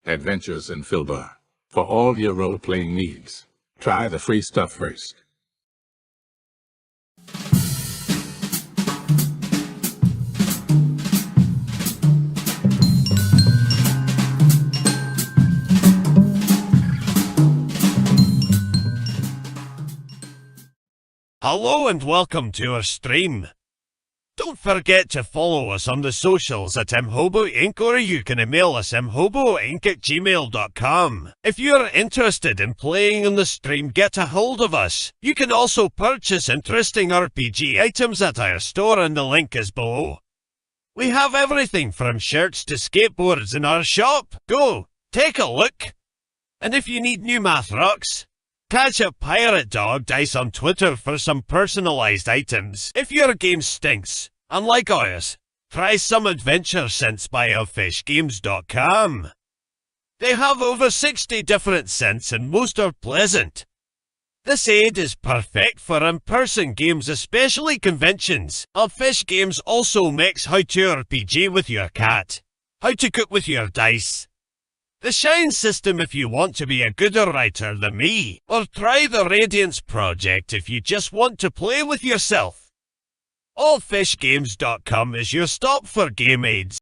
Adventures in Filbar. For all your role-playing needs, try the free stuff first. Hello and welcome to our stream. Don't forget to follow us on the socials at mhobo Inc. or you can email us mhoboinc@gmail.com. If you're interested in playing on the stream, get a hold of us. You can also purchase interesting RPG items at our store and the link is below. We have everything from shirts to skateboards in our shop. Go, take a look. And if you need new math rocks, catch a Pirate Dog Dice on Twitter for some personalized items. If your game stinks, unlike ours, try some adventure scents by elfishgames.com. They have over 60 different scents and most are pleasant. This aid is perfect for in-person games, especially conventions. Elfish Games also makes how to RPG with your cat, how to cook with your dice, the Shine system if you want to be a gooder writer than me, or try the Radiance project if you just want to play with yourself. Allfishgames.com is your stop for game aids.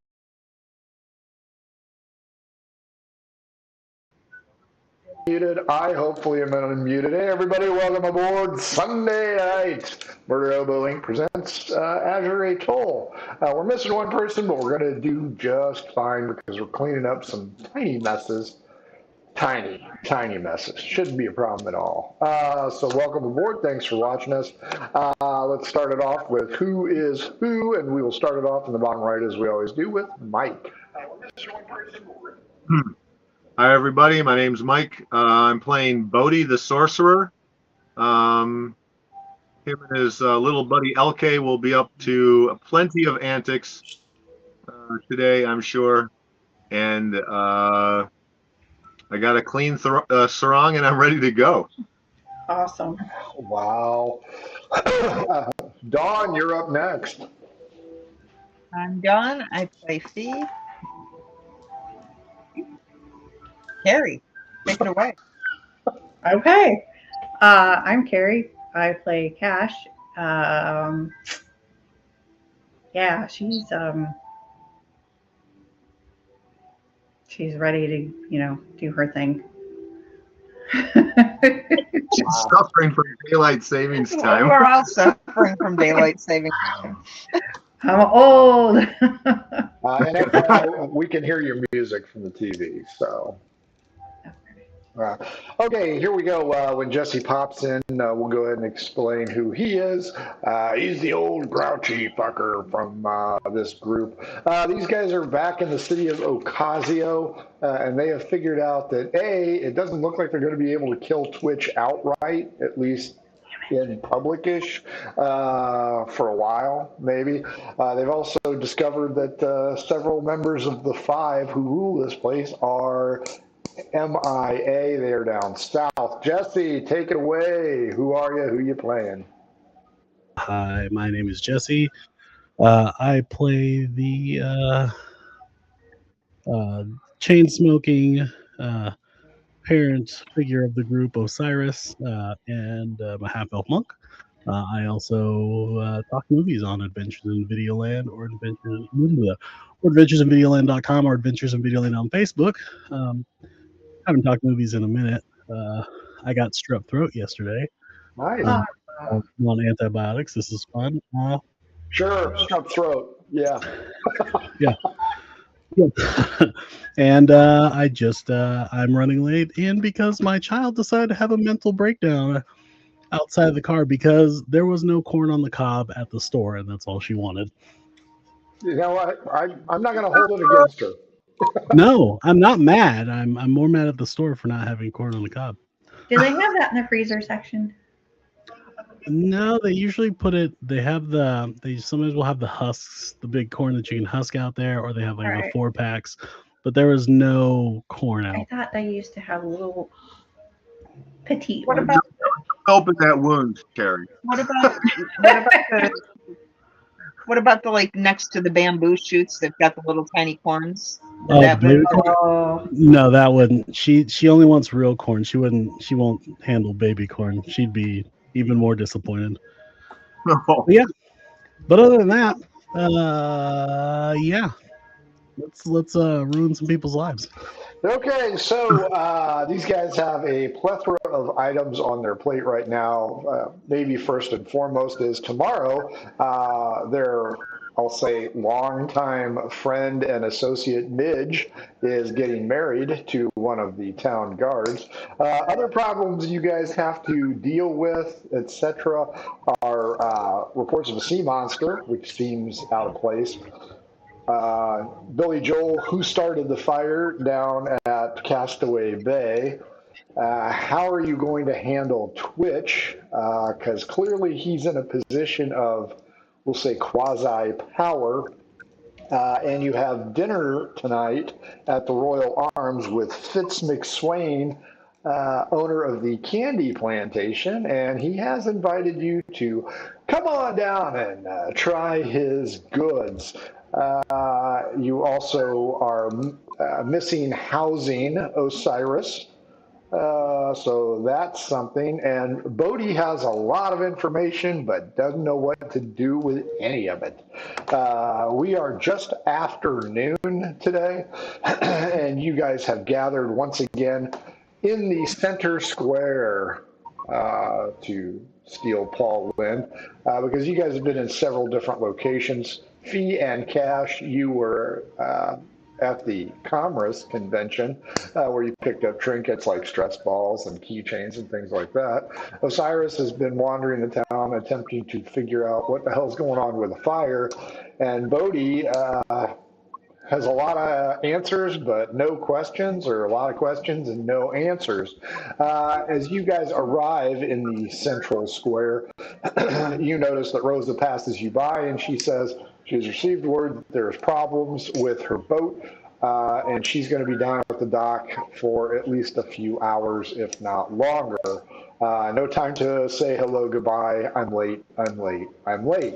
Muted. I hopefully am unmuted. Hey everybody, welcome aboard Sunday night. Murder Elbow Inc. presents Azure Atoll. We're missing one person, but we're going to do just fine because we're cleaning up some tiny messes. Tiny messes. Shouldn't be a problem at all. So welcome aboard. Thanks for watching us. Let's start it off with who is who, and we will start it off in the bottom right as we always do with Mike. Hi, everybody. My name's Mike. I'm playing Bodhi the Sorcerer. Him and his little buddy LK will be up to plenty of antics today, I'm sure. And I got a clean sarong, and I'm ready to go. Awesome. Wow. Dawn, you're up next. I'm Dawn. I play Fee. Carrie, take it away. Okay. I'm Carrie. I play Cash. Yeah, she's ready to, do her thing. She's suffering from daylight savings time. We're all suffering from daylight savings time. I'm old. And we can hear your music from the TV, so. Okay, here we go. When Jesse pops in, we'll go ahead and explain who he is. He's the old grouchy fucker from this group. These guys are back in the city of Occasio, and they have figured out that, A, it doesn't look like they're going to be able to kill Twitch outright, at least in public-ish, for a while, maybe. They've also discovered that several members of the five who rule this place are MIA. They're down south. Jesse, take it away. Who are you? Who you playing? Hi, my name is Jesse. I play the chain-smoking parent figure of the group, Osiris, and I'm a half-elf monk. I also talk movies on Adventures in Videoland or adventuresinvideoland.com or Adventures in Videoland on Facebook. Haven't talked movies in a minute. I got strep throat yesterday. Nice. I'm on antibiotics. This is fun. Sure, strep throat. Yeah. Yeah. And I'm running late in because my child decided to have a mental breakdown outside the car because there was no corn on the cob at the store, and that's all she wanted. You know what? I'm not going to hold it against her. No, I'm not mad. I'm more mad at the store for not having corn on the cob. Do they have that in the freezer section? No, they usually put it. They sometimes will have the husks, the big corn that you can husk out there, or they have like the 4-packs. But there was no corn out. I thought they used to have little petite. What about open that wound, Carrie? what about What about the like next to the bamboo shoots? They've got the little tiny corns. Would Oh, that baby benefit? corn? Oh, No, that wouldn't. She only wants real corn. She wouldn't. She won't handle baby corn. She'd be even more disappointed. Oh, But yeah. But other than that, yeah. Let's ruin some people's lives. Okay, so these guys have a plethora of items on their plate right now. Maybe first and foremost is tomorrow. Their, I'll say, longtime friend and associate Midge is getting married to one of the town guards. Other problems you guys have to deal with, etc., are reports of a sea monster, which seems out of place. Billy Joel, who started the fire down at Castaway Bay. How are you going to handle Twitch? Because clearly he's in a position of, we'll say, quasi power. And you have dinner tonight at the Royal Arms with Fitz McSwain, owner of the Candy Plantation, and he has invited you to come on down and try his goods. You also are missing housing Osiris. So that's something. And Bodhi has a lot of information, but doesn't know what to do with any of it. We are just after noon today, and you guys have gathered once again in the center square to steal Paul Lynn, because you guys have been in several different locations. Fee and Cash, you were at the Commerce convention, where you picked up trinkets like stress balls and keychains and things like that. Osiris has been wandering the town attempting to figure out what the hell's going on with the fire. And Bodhi has a lot of answers, but no questions, or a lot of questions and no answers. As you guys arrive in the central square, you notice that Rosa passes you by and she says she's received word that there's problems with her boat, and she's going to be down at the dock for at least a few hours, if not longer. No time to say hello, goodbye, I'm late, I'm late, I'm late.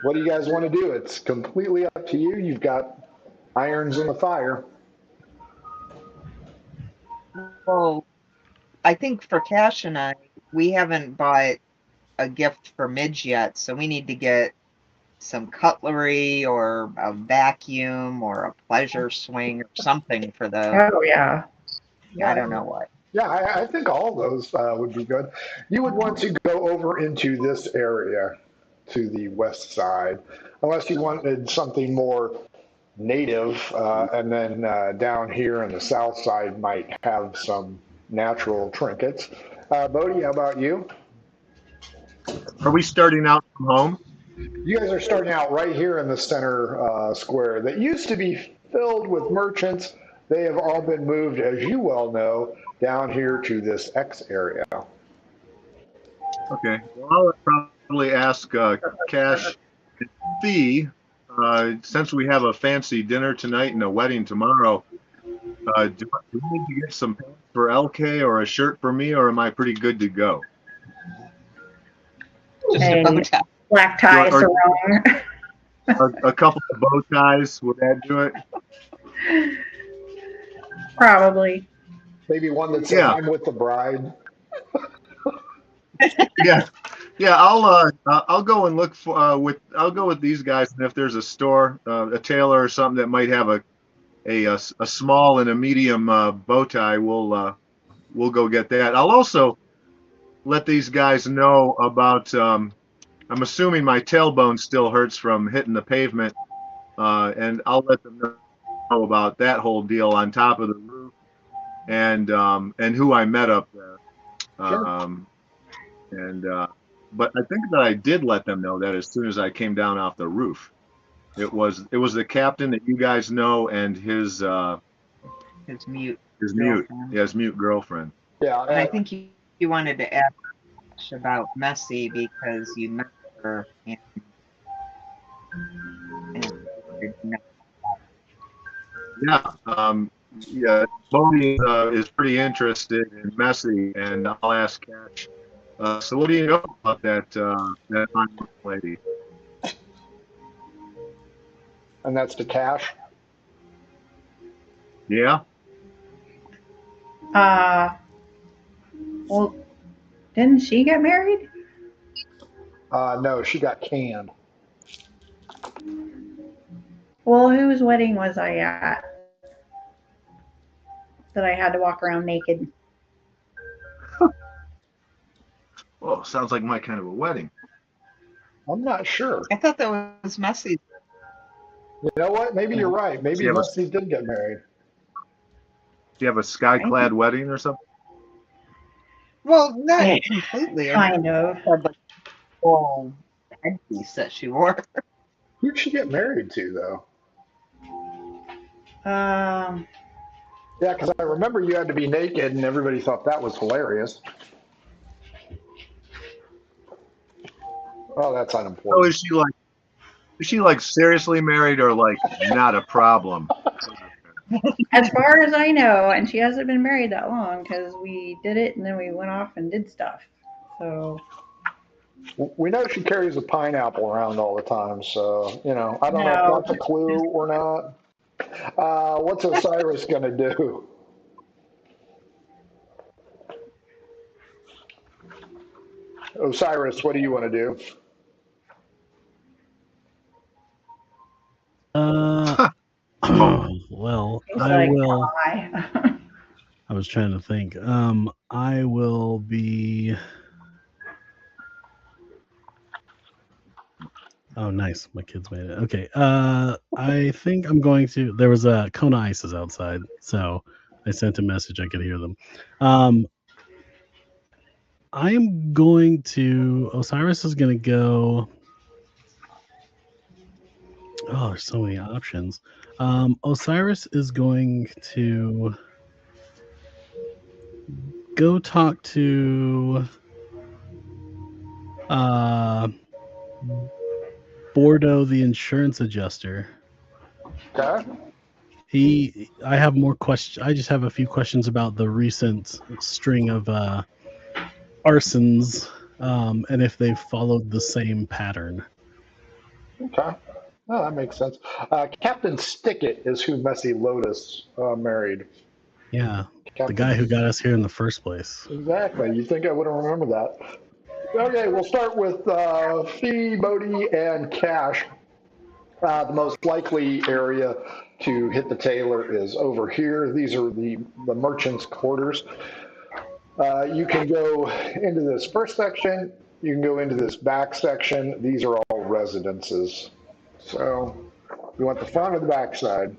What do you guys want to do? It's completely up to you. You've got irons in the fire. Well, I think for Cash and I, we haven't bought a gift for Midge yet, so we need to get some cutlery or a vacuum or a pleasure swing or something for the, oh yeah. I don't know what. Yeah, I think all of those would be good. You would want to go over into this area to the west side, unless you wanted something more native, and then down here on the south side might have some natural trinkets. Bodhi, how about you? are we starting out from home? You guys are starting out right here in the center square that used to be filled with merchants. They have all been moved, as you well know, down here to this X area. Okay. Well, I'll probably ask Cash and Fee, since we have a fancy dinner tonight and a wedding tomorrow, do we need to get some pants for LK or a shirt for me, or am I pretty good to go? Just a bow tie. Black tie Or- sarong. A couple of bow ties, would that do it? Probably. Maybe one that says, Yeah. I'm with the bride. Yeah, yeah. I'll go and look for I'll go with these guys, and if there's a store, a tailor or something that might have a small and a medium bow tie, we'll go get that. I'll also let these guys know about. I'm assuming my tailbone still hurts from hitting the pavement, and I'll let them know about that whole deal on top of the roof, and who I met up there. Sure. But I think that I did let them know that as soon as I came down off the roof. It was the captain that you guys know and his mute. mute girlfriend. Yeah. And I think you wanted to ask about Messy because you met her and Yeah. Bodhi is pretty interested in Messy, and I'll ask Cash. So what do you know about that fine lady? and that's to Cash. Yeah. Well, didn't she get married? No, she got canned. Well, whose wedding was I at that I had to walk around naked? Well, sounds like my kind of a wedding. I'm not sure. I thought that was Messy. You know what? Maybe you're right. Maybe Yeah, but- Messi did get married. Do you have a sky-clad wedding or something? Well, not completely. Kind of. Had the whole headpiece that she wore. Who'd she get married to, though? Yeah, because I remember you had to be naked, and everybody thought that was hilarious. Oh, that's Oh, unimportant. is she like seriously married or like not a problem? As far as I know, and she hasn't been married that long because we did it and then we went off and did stuff. So We know she carries a pineapple around all the time, so, I don't know if No. that's a clue or not. What's Osiris going to do? Osiris, what do you want to do? Well, he's I like, will. "Hi." I was trying to think. I will be. Oh, nice. My kids made it. Okay. I think I'm going to. There was a Kona Ices outside, so I sent a message. I could hear them. I'm going to. Osiris is going to go. Oh, there's so many options. Osiris is going to go talk to Bordeaux, the insurance adjuster. Okay. I have more questions. I just have a few questions about the recent string of arsons, and if they've followed the same pattern. Okay. Oh, that makes sense. Captain Stickett is who Messy Lotus married. Yeah, Captain. the guy who got us here in the first place. Exactly. You'd think I wouldn't remember that. Okay, we'll start with Fee, Bodie, and Cash. The most likely area to hit the tailor is over here. These are the merchant's quarters. You can go into this first section. You can go into this back section. These are all residences. So you want the front or the back side?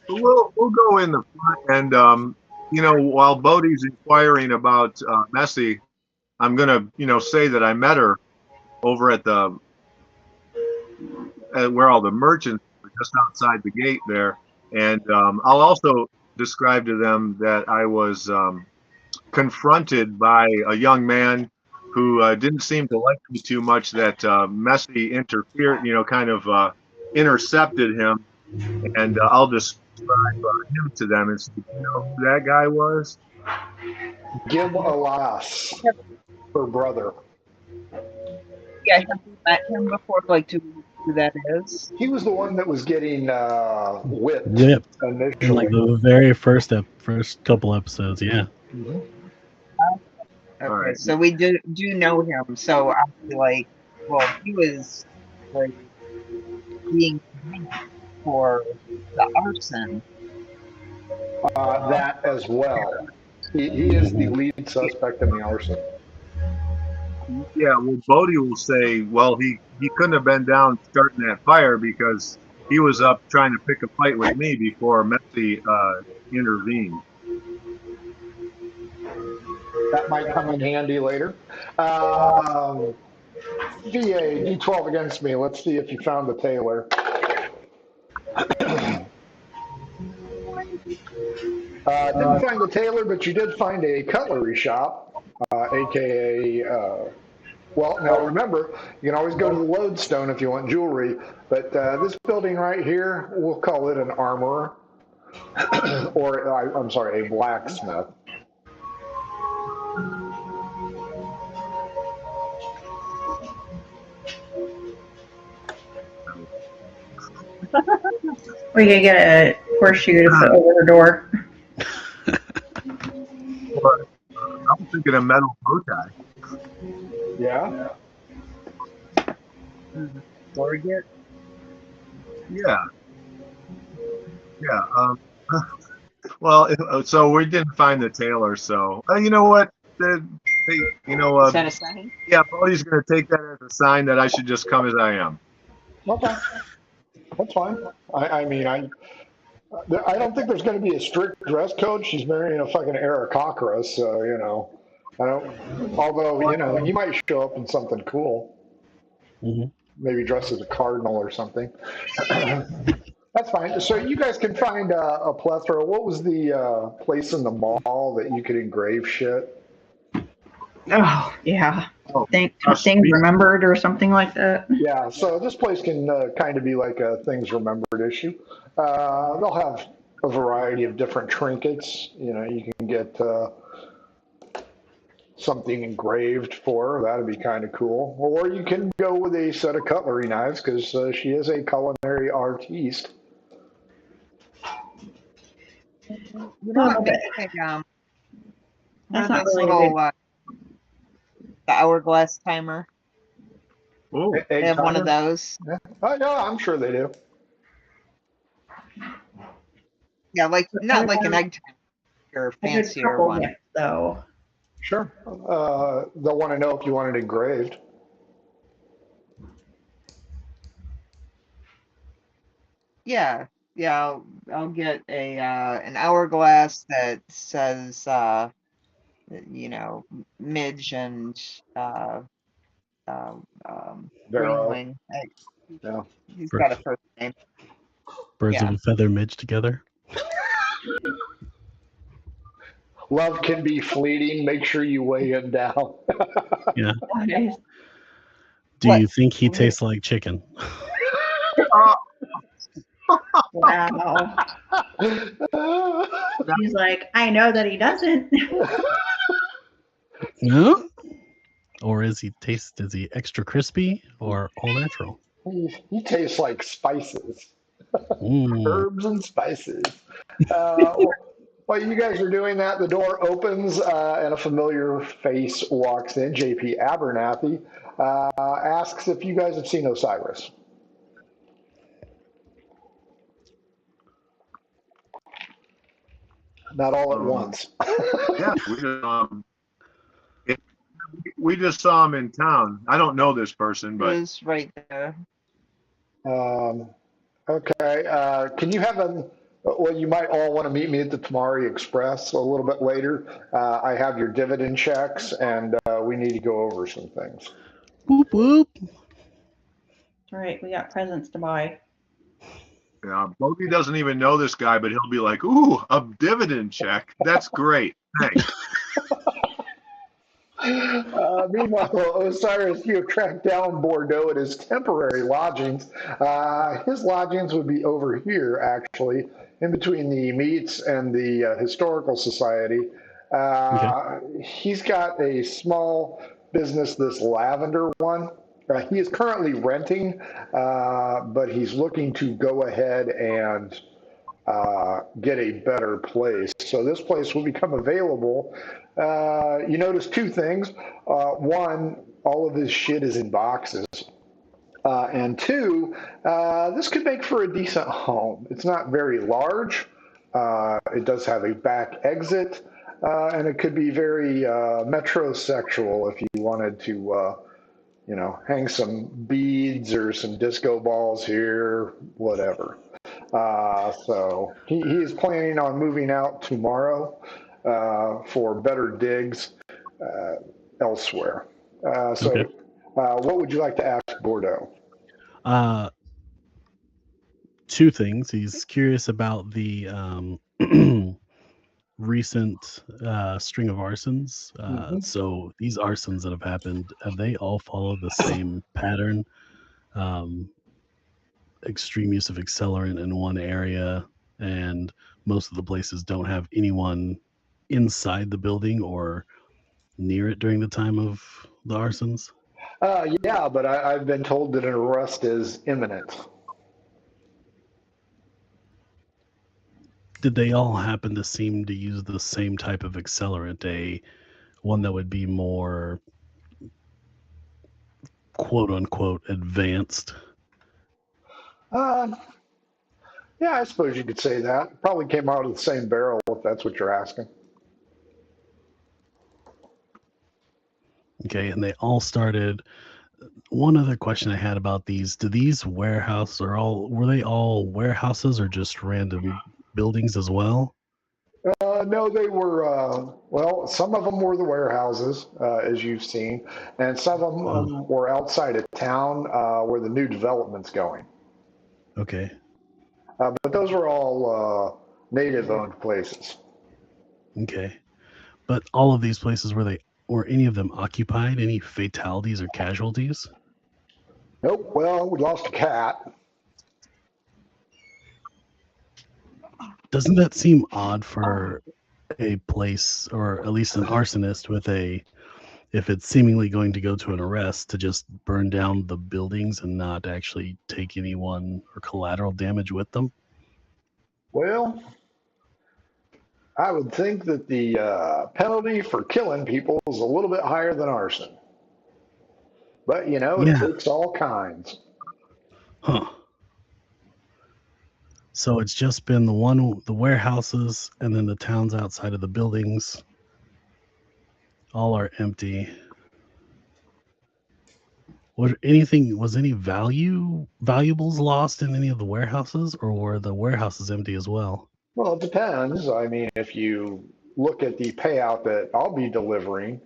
We'll go in the front, and while Bodie's inquiring about Messi, I'm gonna say that I met her over at where all the merchants are, just outside the gate there, and I'll also describe to them that I was confronted by a young man who didn't seem to like me too much. That Messi interfered, kind of intercepted him. And I'll describe him to them and say, you know who that guy was? Gil Alas, her brother. Yeah, have you met him before? Like, to who that is? He was the one that was getting whipped In initially. like the very first couple episodes. Yeah. Mhm. Okay, Alright. so we do know him. So I feel like, well, he was like being for the arson. That as well. He is the lead suspect in the arson. Yeah, well, Bodie will say, well, he couldn't have been down starting that fire because he was up trying to pick a fight with me before Messi intervened. That might come in handy later. VA, D12 against me. Let's see if you found the tailor. Didn't find the tailor, but you did find a cutlery shop, aka. Well, now remember, you can always go to the lodestone if you want jewelry, but this building right here, we'll call it an armorer, or I'm sorry, a blacksmith. We could get a horseshoe to put over her door. Or, I'm thinking a metal bow tie. Yeah. Target. Yeah, yeah. Well, so we didn't find the tailor. So you know what? You know, Is that a sign? yeah, Bodie's going to take that as a sign that I should just come as I am. Okay. That's fine. I mean, I don't think there's going to be a strict dress code. She's marrying a fucking Aarakocra, so you know. I don't. Although you know, he might show up in something cool. Mhm. Maybe dressed as a cardinal or something. That's fine. So you guys can find a plethora. What was the place in the mall that you could engrave shit? Oh, yeah. Oh, Things remembered or something like that. Yeah, so this place can kind of be like a things remembered issue. They'll have a variety of different trinkets. You know, you can get something engraved for her. That'd be kind of cool. Or you can go with a set of cutlery knives because she is a culinary artiste. You know Well, what? Maybe but one that's of not those really a little good. the hourglass timer. oh, They Egg have one of timer? those. Yeah. Oh, yeah, I'm sure they do. Yeah, like I not would like an have egg timer, or a good fancier couple one. gifts, though. Sure. They'll want to know if you want it engraved. Yeah, yeah. I'll get a an hourglass that says you know, Midge and uh, Vero. Ringwing. Yeah. He's got a first name. Birds of Yeah. a feather midge together. Love can be fleeting. Make sure you weigh him down. Yeah. Nice. Do What? you think he tastes like chicken? Wow. He's like, I know that he doesn't. No. Or is he extra crispy or all natural? He tastes like spices, Mm. herbs and spices. While you guys are doing that, the door opens and a familiar face walks in. JP Abernathy asks if you guys have seen Osiris. Not all at once. Yeah, we just saw him in town. I don't know this person, It but was right there. Okay. Can you have a? Well, you might all want to meet me at the Tamari Express a little bit later. I have your dividend checks, and we need to go over some things. Whoop whoop. All right, we got presents to buy. yeah, Bodie doesn't even know this guy, but he'll be like, "Ooh, a dividend check. That's great. Thanks." Meanwhile, Osiris, you have tracked down Bordeaux at his temporary lodgings. His lodgings would be over here, actually, in between the meets and the Historical Society. Okay. He's got a small business, this lavender one. He is currently renting, but he's looking to go ahead and get a better place. So this place will become available. You notice two things. One, all of his shit is in boxes. And two, this could make for a decent home. It's not very large. It does have a back exit. And it could be very metrosexual if you wanted to, you know, hang some beads or some disco balls here, whatever. So he is planning on moving out tomorrow for better digs elsewhere. Okay. What would you like to ask Bordeaux? Two things. He's curious about the recent string of arsons. So these arsons that have happened, have they all followed the same pattern? Um, extreme use of accelerant in one area, and most of the places don't have anyone inside the building or near it during the time of the arsons. Yeah, but I've been told that an arrest is imminent. did they all happen to seem to use the same type of accelerant, one that would be more quote unquote advanced? Uh, yeah, I suppose you could say that. Probably came out of the same barrel, if that's what you're asking. Okay, and they all started. One other question I had about these: do these warehouses were they all warehouses or just random buildings as well? No, they were, well, some of them were the warehouses, as you've seen, and some of Uh, them were outside of town where the new development's going. okay, But those were all native owned places. okay, but all of these places were any of them occupied? Any fatalities or casualties? Nope, well, we lost a cat. Doesn't that seem odd for a place, or at least an arsonist if it's seemingly going to go to an arrest, to just burn down the buildings and not actually take anyone or collateral damage with them? Well, I would think that the penalty for killing people is a little bit higher than arson. But, you know, it Yeah. takes all kinds. Huh. So it's just been the warehouses and then the towns outside of the buildings all are empty. Was any valuables lost in any of the warehouses, or were the warehouses empty as well? Well, it depends. I mean, if you look at the payout that I'll be delivering,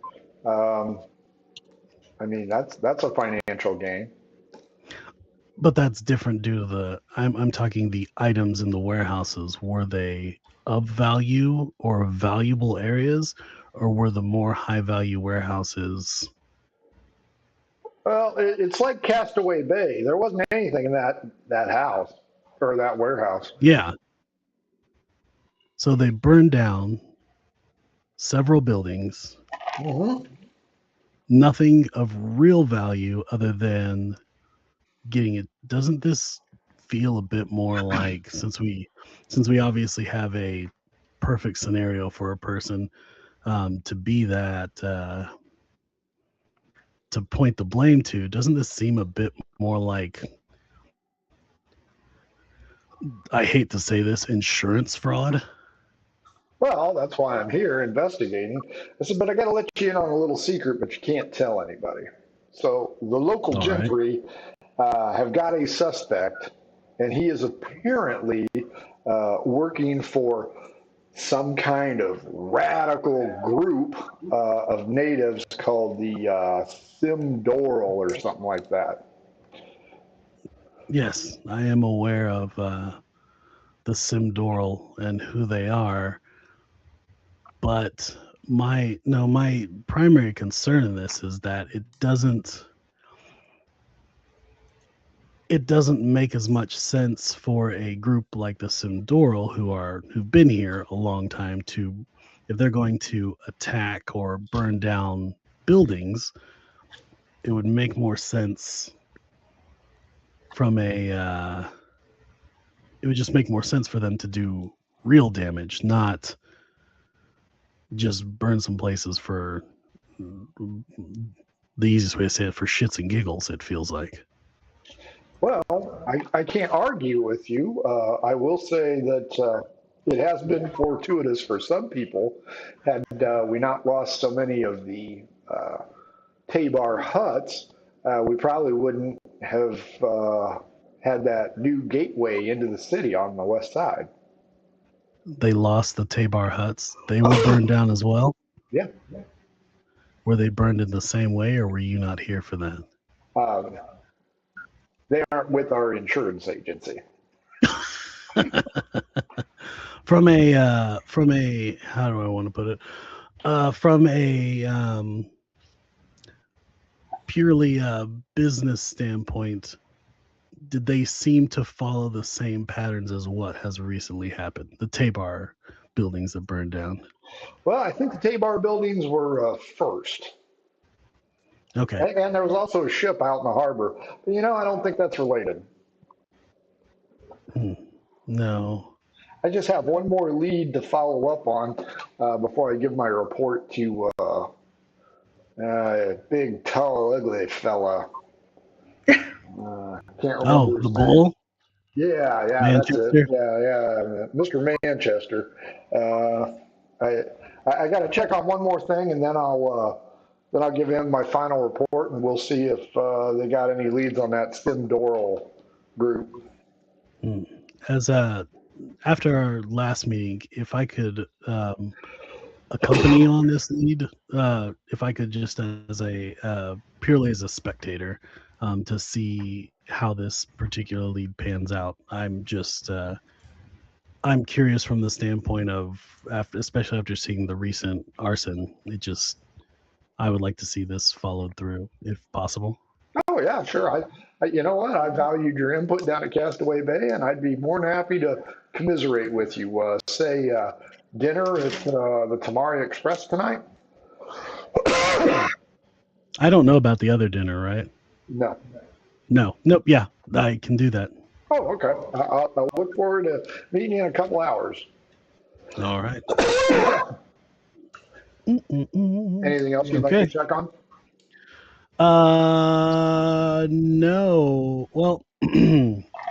um, I mean, that's a financial gain. But that's different due to I'm talking the items in the warehouses. Were they of value or valuable areas, or were the more high value warehouses? Well, it's like Castaway Bay. There wasn't anything in that house or that warehouse. Yeah. So they burned down several buildings, Mm-hmm. nothing of real value other than getting it. Doesn't this feel a bit more like, since we obviously have a perfect scenario for a person to be that to point the blame to, doesn't this seem a bit more like, I hate to say this, insurance fraud? Well, that's why I'm here investigating. I said, but I got to let you in on a little secret, but you can't tell anybody. So the local All right. gentry have got a suspect, and he is apparently working for some kind of radical group of natives called the Simdoral or something like that. Yes, I am aware of the Simdoral and who they are, but my primary concern in this is that it doesn't make as much sense for a group like the Simdoral, who've been here a long time, to, if they're going to attack or burn down buildings, it would make more sense from a it would just make more sense for them to do real damage, not just burn some places for the easiest way to say it, for shits and giggles, it feels like. Well, I can't argue with you. I will say that it has been fortuitous for some people. Had we not lost so many of the Tabar huts, we probably wouldn't have had that new gateway into the city on the west side. They lost the Tabar huts. They were burned down as well. Yeah. Were they burned in the same way, or were you not here for that? Um, they aren't with our insurance agency. From a how do I want to put it? From a purely business standpoint, did they seem to follow the same patterns as what has recently happened? The Tabar buildings that burned down. Well, I think the Tabar buildings were first. Okay. And there was also a ship out in the harbor. But, you know, I don't think that's related. No. I just have one more lead to follow up on before I give my report to big, tall, ugly fella. Can't Oh, remember the his name. bull, Yeah, that's it. Manchester. Yeah, Mr. Manchester. Uh, I got to check on one more thing, and then I'll give him my final report, and we'll see if they got any leads on that Sim Doral group. Hmm. As after our last meeting, if I could accompany on this lead, if I could just as a purely as a spectator, to see how this particular lead pans out. I'm curious from the standpoint of especially after seeing the recent arson. I would like to see this followed through if possible. Oh yeah, sure. You know what? I valued your input down at Castaway Bay, and I'd be more than happy to commiserate with you. Say dinner at the Tamari Express tonight. I don't know about the other dinner, right? No. No, nope. Yeah, I can do that. Oh, okay. I'll look forward to meeting you in a couple hours. All right. Anything else you'd like to check on? No. Well,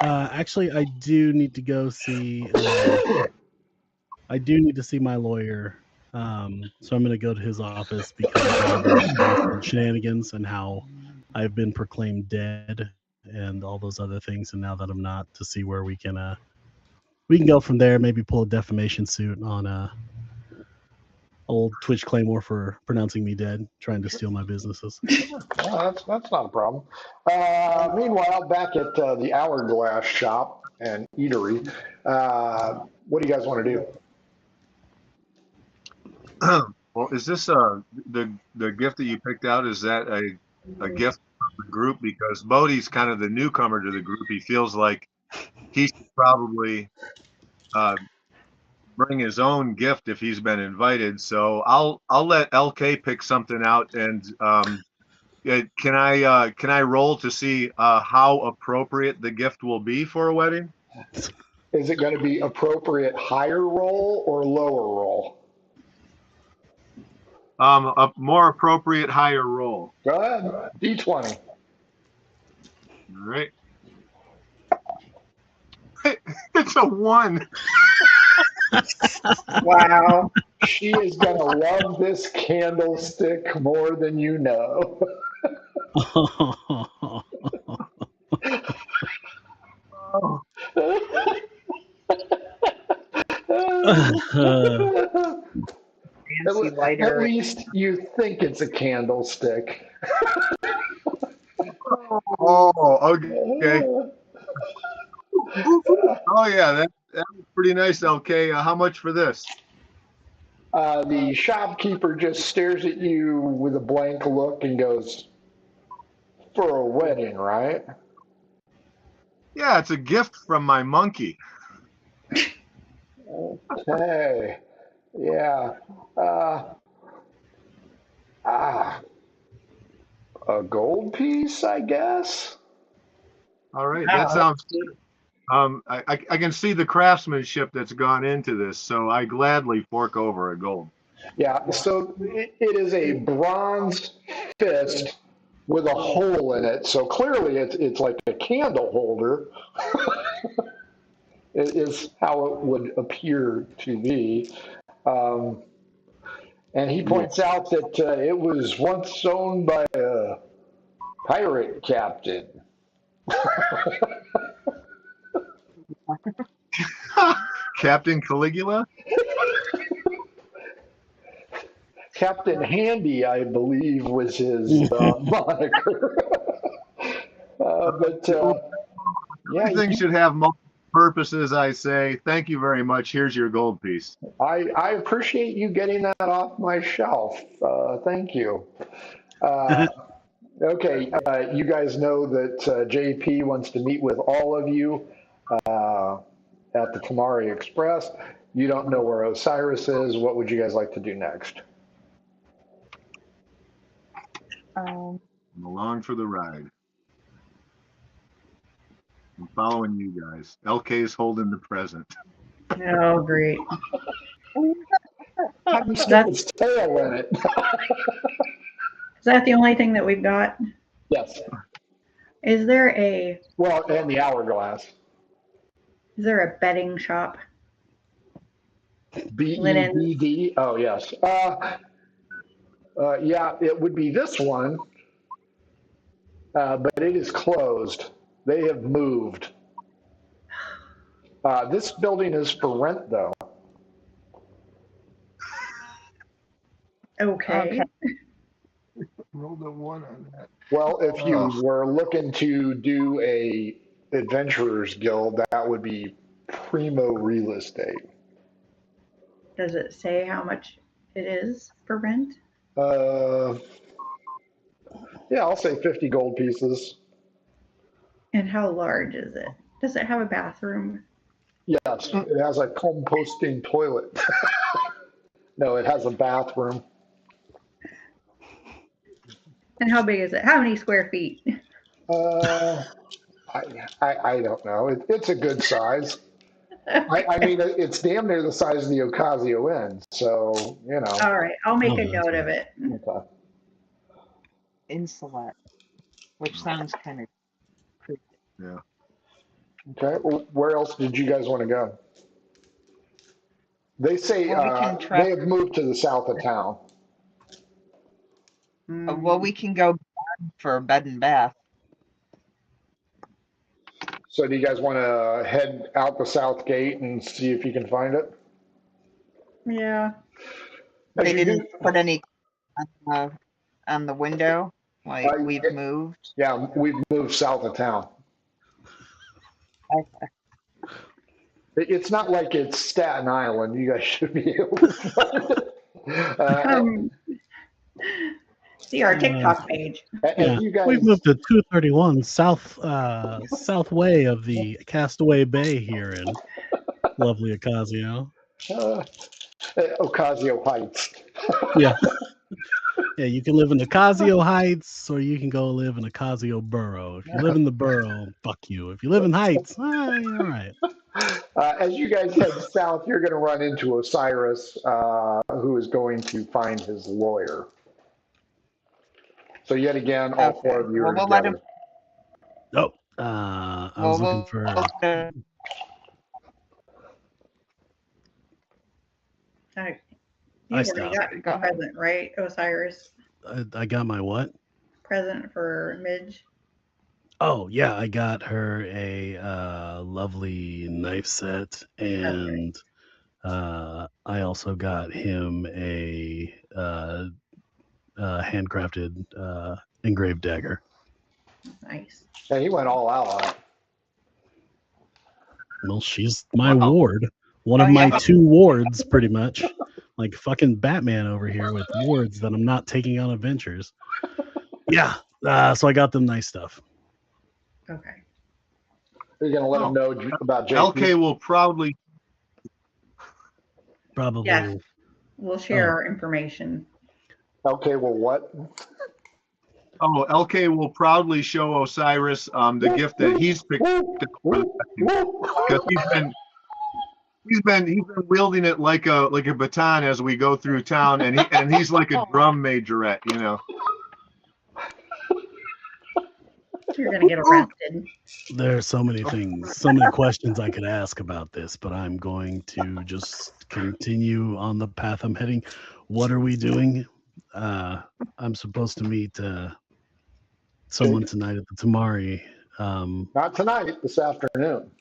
actually, I do need to go see. I do need to see my lawyer. So I'm going to go to his office because of all the recent shenanigans and how I've been proclaimed dead and all those other things. And now that I'm not, to see where we can go from there. Maybe pull a defamation suit on old Twitch Claymore for pronouncing me dead, trying to steal my businesses. Well, that's not a problem. Meanwhile, back at the Hourglass shop and eatery, what do you guys want to do? Well, is this the gift that you picked out? Is that a gift from the group? Because Bodie's kind of the newcomer to the group. He feels like he should probably bring his own gift if he's been invited. So I'll let LK pick something out, and can I roll to see how appropriate the gift will be for a wedding? Is it going to be appropriate higher roll or lower roll? A more appropriate higher roll. Go ahead. D20. All right. It's a 1. Wow. She is going to love this candlestick more than you know. At least you think it's a candlestick. Oh, okay. Oh yeah, that was pretty nice, LK. How much for this? The shopkeeper just stares at you with a blank look and goes, "For a wedding, right?" Yeah, it's a gift from my monkey. Okay. Yeah. A gold piece, I guess. All right, that sounds good. I can see the craftsmanship that's gone into this, so I gladly fork over a gold. Yeah, so it is a bronze fist with a hole in it. So clearly it's like a candle holder. It is how it would appear to be. And he points out that it was once owned by a pirate captain. Captain Caligula? Captain Handy, I believe, was his moniker. Yeah, everything should have multiple purposes, I say. Thank you very much. Here's your gold piece. I appreciate you getting that off my shelf. Thank you. Okay, you guys know that JP wants to meet with all of you at the Tamari Express. You don't know where Osiris is. What would you guys like to do next? I'm along for the ride. I'm following you guys. LK is holding the present. Oh, great. Having That's, Stupid's tail in it. is that the only thing that we've got? Yes. Is there a Well, and the hourglass. betting shop? Linen. BEDD. Oh, yes. Yeah, it would be this one, but it is closed. They have moved. This building is for rent, though. Okay. Rolled a 1 on that. Well, if you Ugh. were looking to do a adventurers guild, that would be primo real estate. Does it say how much it is for rent? Uh, yeah, I'll say 50 gold pieces. And how large is it? Does it have a bathroom? Yes, it has a composting toilet. No, it has a bathroom. And how big is it? How many square feet? Uh, I don't know. It's a good size. I mean, it's damn near the size of the Occasio Inn. So, you know. All right, I'll make Oh, a that's note of it. Okay. Insulet, which sounds kind of creepy. Yeah. Okay. Well, where else did you guys want to go? They say Well, we can try. they have moved to the south of town. Well, we can go for a bed and bath. So do you guys want to head out the south gate and see if you can find it? Yeah. As They you didn't do- put any on the window, like we've moved. Yeah, we've moved south of town. Okay. It's not like it's Staten Island. You guys should be able to find it. See our TikTok page. Yeah, You guys, we've moved to 231 south way of the Castaway Bay here in lovely Occasio. Occasio Heights. Yeah. Yeah, you can live in Occasio Heights or you can go live in Occasio Borough. If you live in the borough, fuck you. If you live in Heights, you're all right. As you guys head south, you're going to run into Osiris, who is going to find his lawyer. So yet again, all four of you are Well, we'll let him. together. Oh, I was looking for. You already got your present, right, Osiris? I got my what? Present for Midge. Oh yeah, I got her a lovely knife set, and I also got him a handcrafted engraved dagger. Nice. Yeah, he went all out on it. Well, she's my ward, one of my 2 wards, pretty much. Like fucking Batman over here with wards that I'm not taking on adventures. Yeah, so I got them nice stuff. Okay. You're going to let them know about JP? LK will probably. Probably. Yeah. We'll share our information. LK will what? Oh, LK will proudly show Osiris the gift that he's picked because he's been wielding it like a baton as we go through town, and he's like a drum majorette, you know. You're gonna get arrested. There are so many things, so many questions I could ask about this, but I'm going to just continue on the path I'm heading. What are we doing? I'm supposed to meet someone tonight at the Tamari. Not tonight, this afternoon.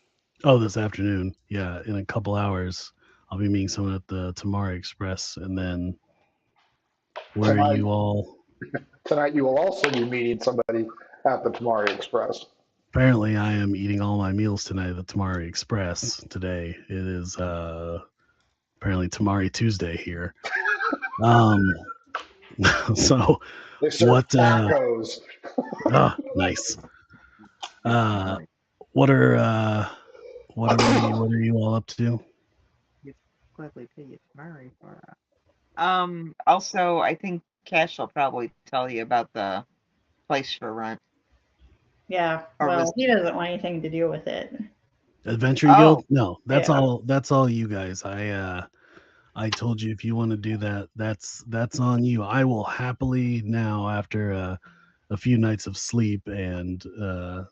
Oh, this afternoon. Yeah, in a couple hours, I'll be meeting someone at the Tamari Express, and then where are you all? Tonight you will also be meeting somebody at the Tamari Express. Apparently, I am eating all my meals tonight at the Tamari Express today. It is apparently Tamari Tuesday here. So They serve what? Tacos. Oh, nice. What are you all up to? Gladly pay you tomorrow for that. Also, I think Cash will probably tell you about the place for rent. Yeah. Well, he doesn't want anything to do with it. Adventuring Oh, Guild? No, that's Yeah. all. That's all you guys. I told you if you want to do that, that's on you. I will happily now, after a few nights of sleep and a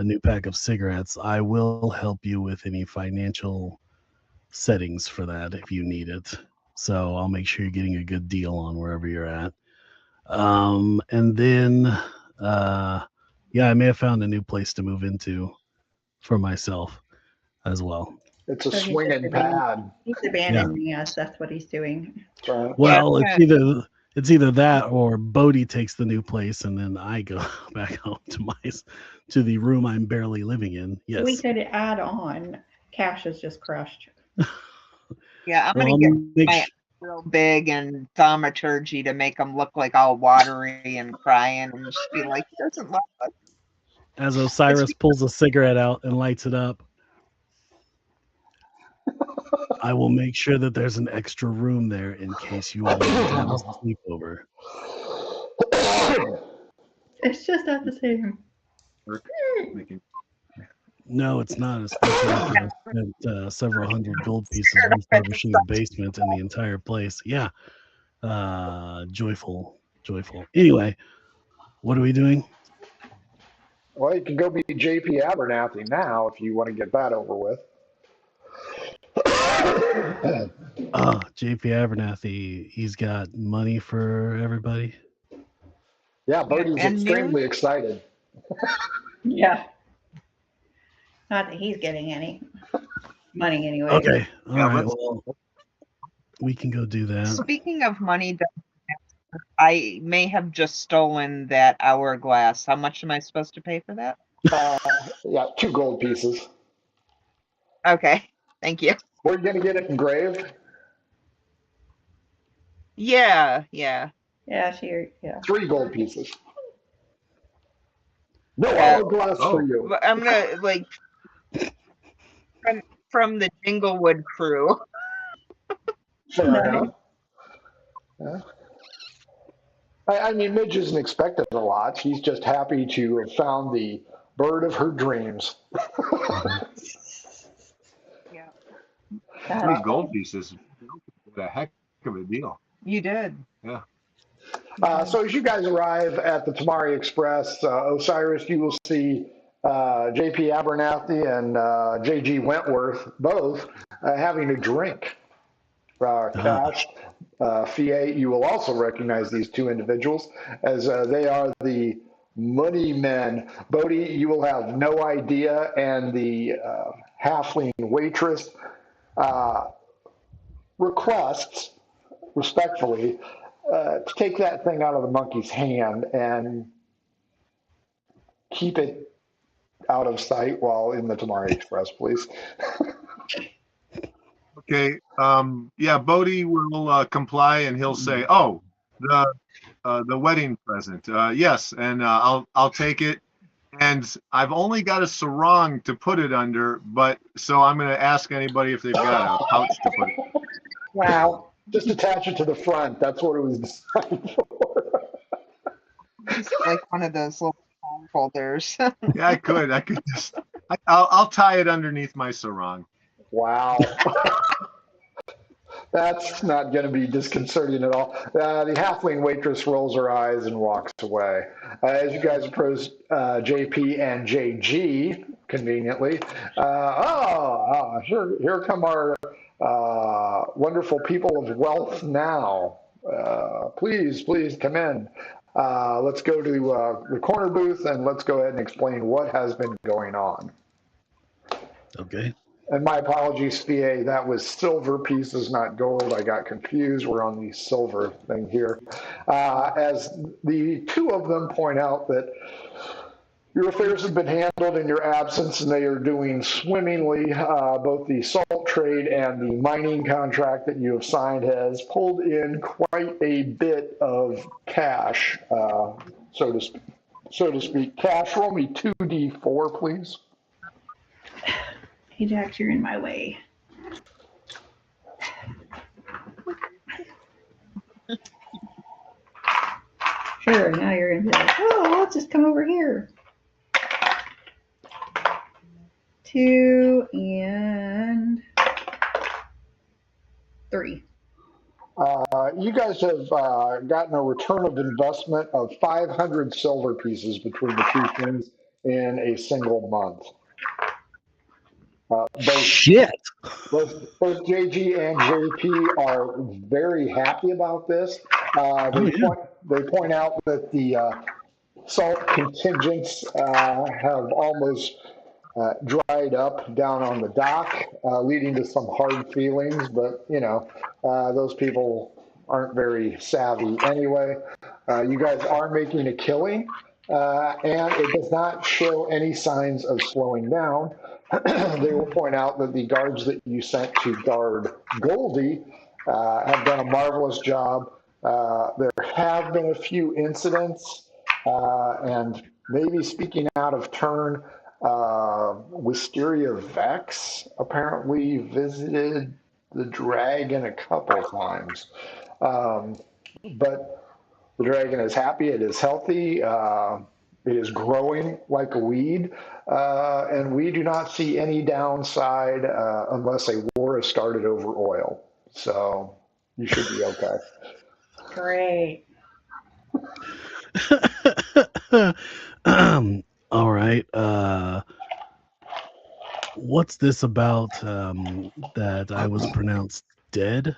new pack of cigarettes, I will help you with any financial settings for that if you need it. So I'll make sure you're getting a good deal on wherever you're at. And then, yeah, I may have found a new place to move into for myself as well. It's a So swinging pad. he's Yeah. abandoning us. That's what he's doing. That's right. yeah. Well, it's either that or Bodhi takes the new place and then I go back home to the room I'm barely living in. We Yes. could add on. Cash is just crushed. Yeah, I'm Well, gonna get make my real big and thaumaturgy to make him look like all watery and crying and just be like, he doesn't love us. as Osiris pulls a cigarette out and lights it up, I will make sure that there's an extra room there in case you all want to have a sleepover. It's just not the same. Making- No, it's not, especially after I spent several hundred gold pieces refurbishing the basement and the entire place. Yeah. Joyful. Anyway, what are we doing? Well, you can go be JP Abernathy now if you want to get that over with. JP Abernathy, he's got money for everybody. Yeah, Bodhi's and extremely excited. Yeah. Not that he's getting any money anyway. Okay. All Yeah, right. let's- Well, we can go do that. Speaking of money, I may have just stolen that hourglass. How much am I supposed to pay for that? Yeah, 2 gold pieces. Okay, thank you. We're going to get it engraved. Yeah. Yeah, yeah. 3 gold pieces. No Yeah. hourglass for you. But I'm gonna like from the Jinglewood crew. Fair Nice. enough. Yeah. I mean, Midge isn't expected a lot. She's just happy to have found the bird of her dreams. Yeah, 3 gold pieces. What a heck of a deal. you did. Yeah. So as you guys arrive at the Tamari Express, Osiris, you will see JP Abernathy and JG Wentworth both having a drink. Cash, Fie, you will also recognize these 2 individuals as they are the money men. Bodhi, you will have no idea, and the halfling waitress requests, respectfully, to take that thing out of the monkey's hand and keep it out of sight while in the Tamari Express, please. Okay. Yeah, Bodhi will comply, and he'll say, "Oh, the wedding present. Yes, and I'll take it. And I've only got a sarong to put it under, but so I'm going to ask anybody if they've got a pouch to put it. Wow. Just attach it to the front. That's what it was designed for. It's like one of those little phone folders. Yeah, I could just. I'll tie it underneath my sarong. Wow. That's not going to be disconcerting at all. The halfling waitress rolls her eyes and walks away. As you guys approach JP and JG, conveniently, here come our wonderful people of wealth now. Please come in. Let's go to the corner booth and let's go ahead and explain what has been going on. Okay. And my apologies, Fie, that was silver pieces, not gold. I got confused. We're on the silver thing here. As the 2 of them point out that your affairs have been handled in your absence and they are doing swimmingly. Both the salt trade and the mining contract that you have signed has pulled in quite a bit of cash, so to speak. Cash, roll me 2d4, please. Ajax, you're in my way. Sure, now you're going to be like, oh, let's just come over here. 2 and 3. You guys have gotten a return of investment of 500 silver pieces between the two things in a single month. Shit. Both JG and JP are very happy about this. They point out that the salt contingents have almost dried up down on the dock, leading to some hard feelings. But those people aren't very savvy anyway. You guys are making a killing, and it does not show any signs of slowing down. They will point out that the guards that you sent to guard Goldie have done a marvelous job. There have been a few incidents, and maybe speaking out of turn, Wisteria Vex apparently visited the dragon a couple times. But the dragon is happy, it is healthy, it is growing like a weed, and we do not see any downside unless a war has started over oil. So you should be okay. Great. All right. What's this about that I was pronounced dead?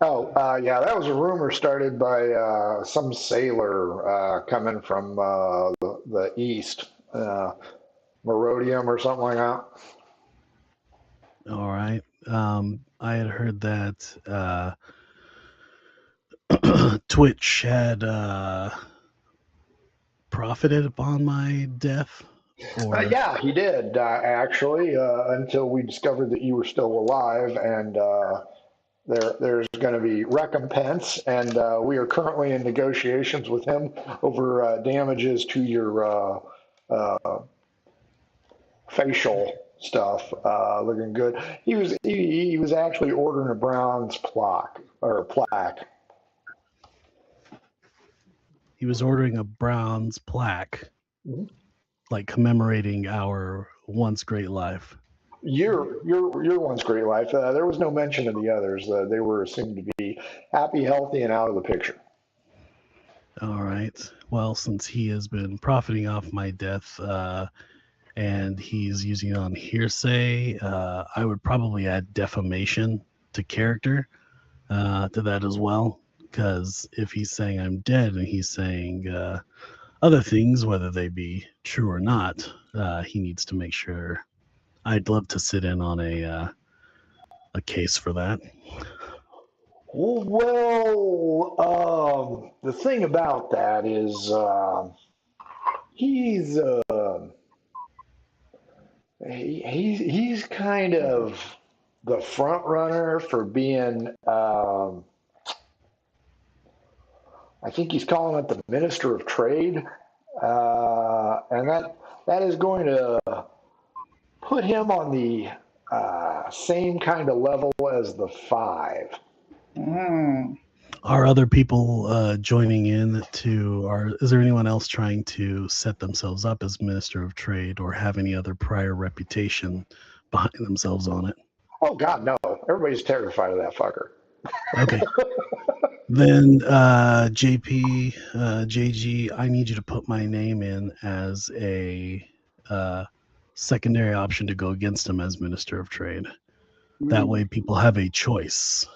Oh, yeah, that was a rumor started by some sailor coming from the east, Merodium or something like that. All right. I had heard that Twitch had profited upon my death. Yeah, he did, actually, until we discovered that you were still alive, and there's going to be recompense, and we are currently in negotiations with him over damages to your facial stuff. Looking good. He was actually ordering a bronze plaque. He was ordering a bronze plaque, like commemorating our once great life. Your once great life. There was no mention of the others. They were assumed to be happy, healthy, and out of the picture. All right. Well, since he has been profiting off my death, and he's using it on hearsay, I would probably add defamation to character to that as well. Because if he's saying I'm dead and he's saying other things, whether they be true or not, he needs to make sure. I'd love to sit in on a case for that. Well, the thing about that is he's kind of the front runner for being. I think he's calling it the Minister of Trade, and that is going to put him on the same kind of level as the 5. Are other people joining in to, is there anyone else trying to set themselves up as Minister of Trade or have any other prior reputation behind themselves on it? Oh, God, no. Everybody's terrified of that fucker. Okay. Then JP, JG, I need you to put my name in as a secondary option to go against him as Minister of Trade. That way people have a choice.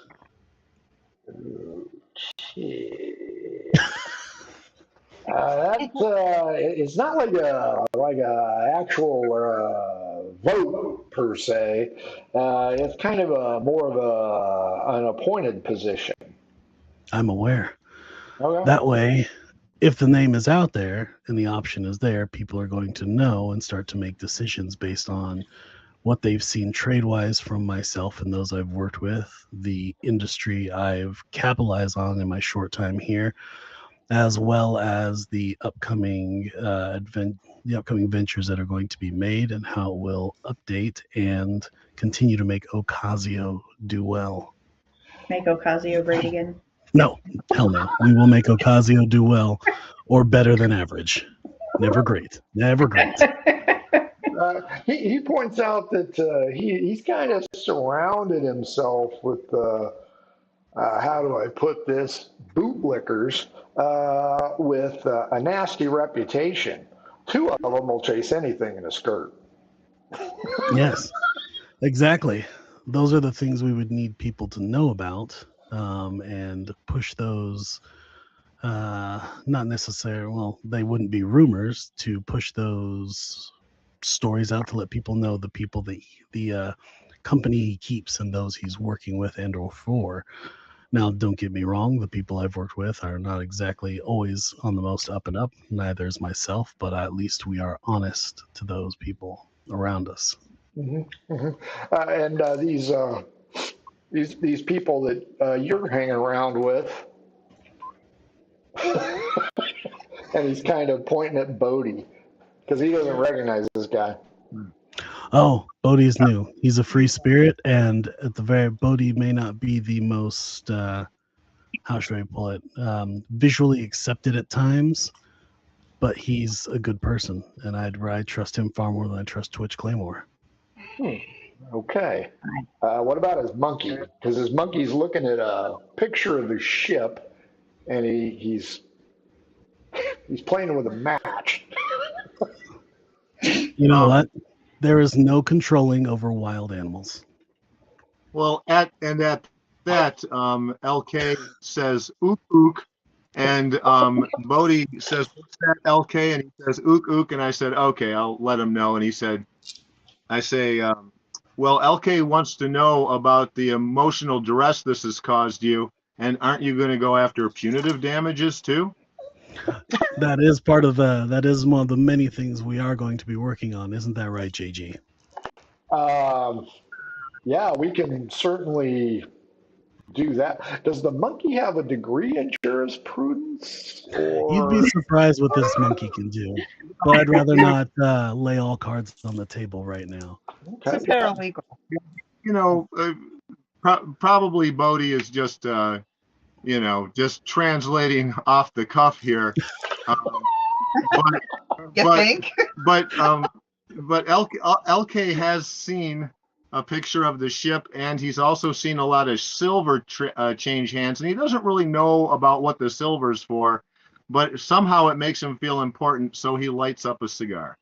It's not like a actual vote per se. It's kind of more of an appointed position. I'm aware. Okay. That way, if the name is out there and the option is there, people are going to know and start to make decisions based on what they've seen trade-wise from myself and those I've worked with, the industry I've capitalized on in my short time here, as well as the upcoming ventures that are going to be made and how it will update and continue to make Occasio do well. Make Occasio great again. No, hell no. We will make Occasio do well or better than average. Never great. Never great. He points out that he's kind of surrounded himself with how do I put this, bootlickers with a nasty reputation. Two of them will chase anything in a skirt. Yes, exactly. Those are the things we would need people to know about, and push those. Not necessarily. Well, they wouldn't be rumors to push those stories out to let people know the people that the company he keeps and those he's working with and or for. Now, don't get me wrong, the people I've worked with are not exactly always on the most up and up, neither is myself, but at least we are honest to those people around us. And these people that you're hanging around with, and he's kind of pointing at Bodie because he doesn't recognize this guy. Oh, Bodhi's new. He's a free spirit, and at the very Bodhi may not be the most how should I pull it? Visually accepted at times, but he's a good person, and I trust him far more than I trust Twitch Claymore. Okay. What about his monkey? Because his monkey's looking at a picture of the ship, and he's playing with a match. You know what? There is no controlling over wild animals. Well, at that, LK says ook ook, and Bodhi says, "What's that, LK?" And he says ook ook, and I said, "Okay, I'll let him know." And he said, "I say, well, LK wants to know about the emotional duress this has caused you, and aren't you going to go after punitive damages too?" That is part of that is one of the many things we are going to be working on, isn't that right, JG? Yeah, we can certainly do that. Does the monkey have a degree in jurisprudence? You'd be surprised what this monkey can do, but I'd rather not lay all cards on the table right now. Okay. It's paralegal. You know, probably Bodhi is just just translating off the cuff here. Think? But LK has seen a picture of the ship, and he's also seen a lot of silver change hands, and he doesn't really know about what the silver's for, but somehow it makes him feel important, so he lights up a cigar.